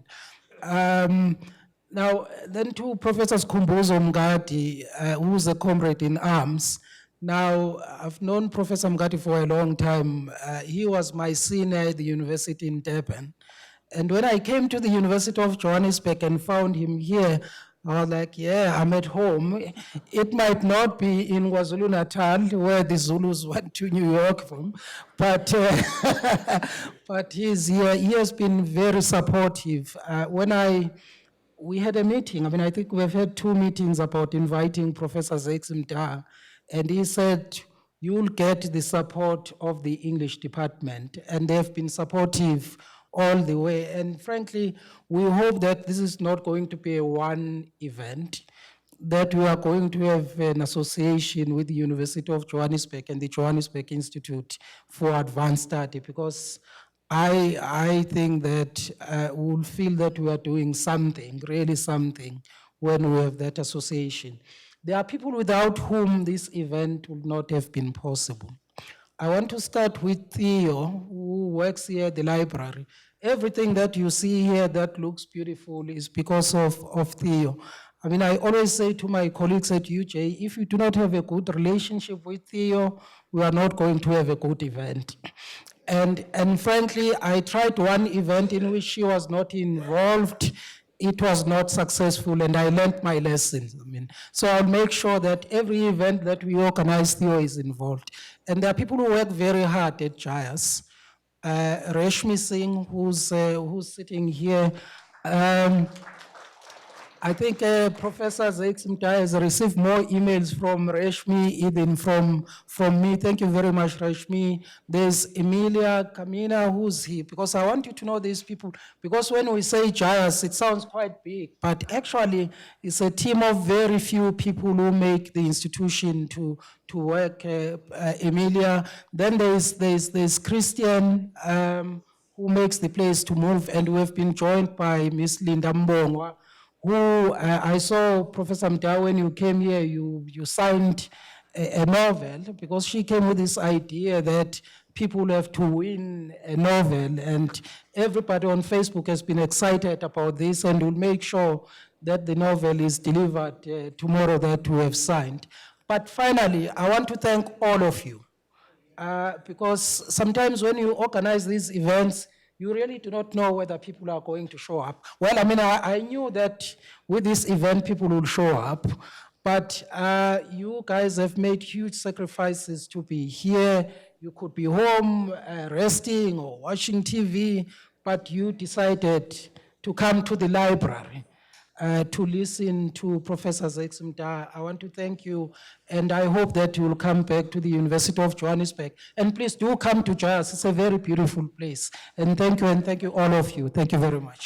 Now, then to Professor Skhumbuzo Mngadi, who's a comrade in arms. Now, I've known Professor Mngadi for a long time. He was my senior at the university in Durban. And when I came to the University of Johannesburg and found him here, I was like, yeah, I'm at home. It might not be in KwaZulu-Natal, where the Zulus went to New York from, but, but he's here. He has been very supportive. We had a meeting. I mean, I think we've had 2 meetings about inviting Professor Zakes Mda. And he said, you'll get the support of the English department. And they've been supportive all the way. And frankly, we hope that this is not going to be a one event, that we are going to have an association with the University of Johannesburg and the Johannesburg Institute for Advanced Study, because I think that we'll feel that we are doing something, really something, when we have that association. There are people without whom this event would not have been possible. I want to start with Theo, who works here at the library. Everything that you see here that looks beautiful is because of Theo. I mean, I always say to my colleagues at UJ, if you do not have a good relationship with Theo, we are not going to have a good event. And frankly, I tried one event in which she was not involved. It was not successful, and I learned my lessons. I mean, so I'll make sure that every event that we organize, Theo is involved. And there are people who work very hard at JIAS. Reshmi Singh, who's sitting here. I think Professor Zakes Mda has received more emails from Reshmi even from me. Thank you very much, Reshmi. There's Emilia Kamina, who's here, because I want you to know these people, because when we say JIAS, it sounds quite big, but actually it's a team of very few people who make the institution to work. Emilia. Then there's Christian, who makes the place to move, and we've been joined by Miss Linda Mbongwa, who I saw, Professor Mda, when you came here, you signed a novel, because she came with this idea that people have to win a novel, and everybody on Facebook has been excited about this, and we'll make sure that the novel is delivered tomorrow that we have signed. But finally, I want to thank all of you, because sometimes when you organize these events, you really do not know whether people are going to show up. Well, I mean, I knew that with this event, people will show up, but you guys have made huge sacrifices to be here. You could be home resting or watching TV, but you decided to come to the library to listen to Professor Zakes Mda. I want to thank you, and I hope that you will come back to the University of Johannesburg. And please do come to JIAS. It's a very beautiful place. And thank you all of you. Thank you very much.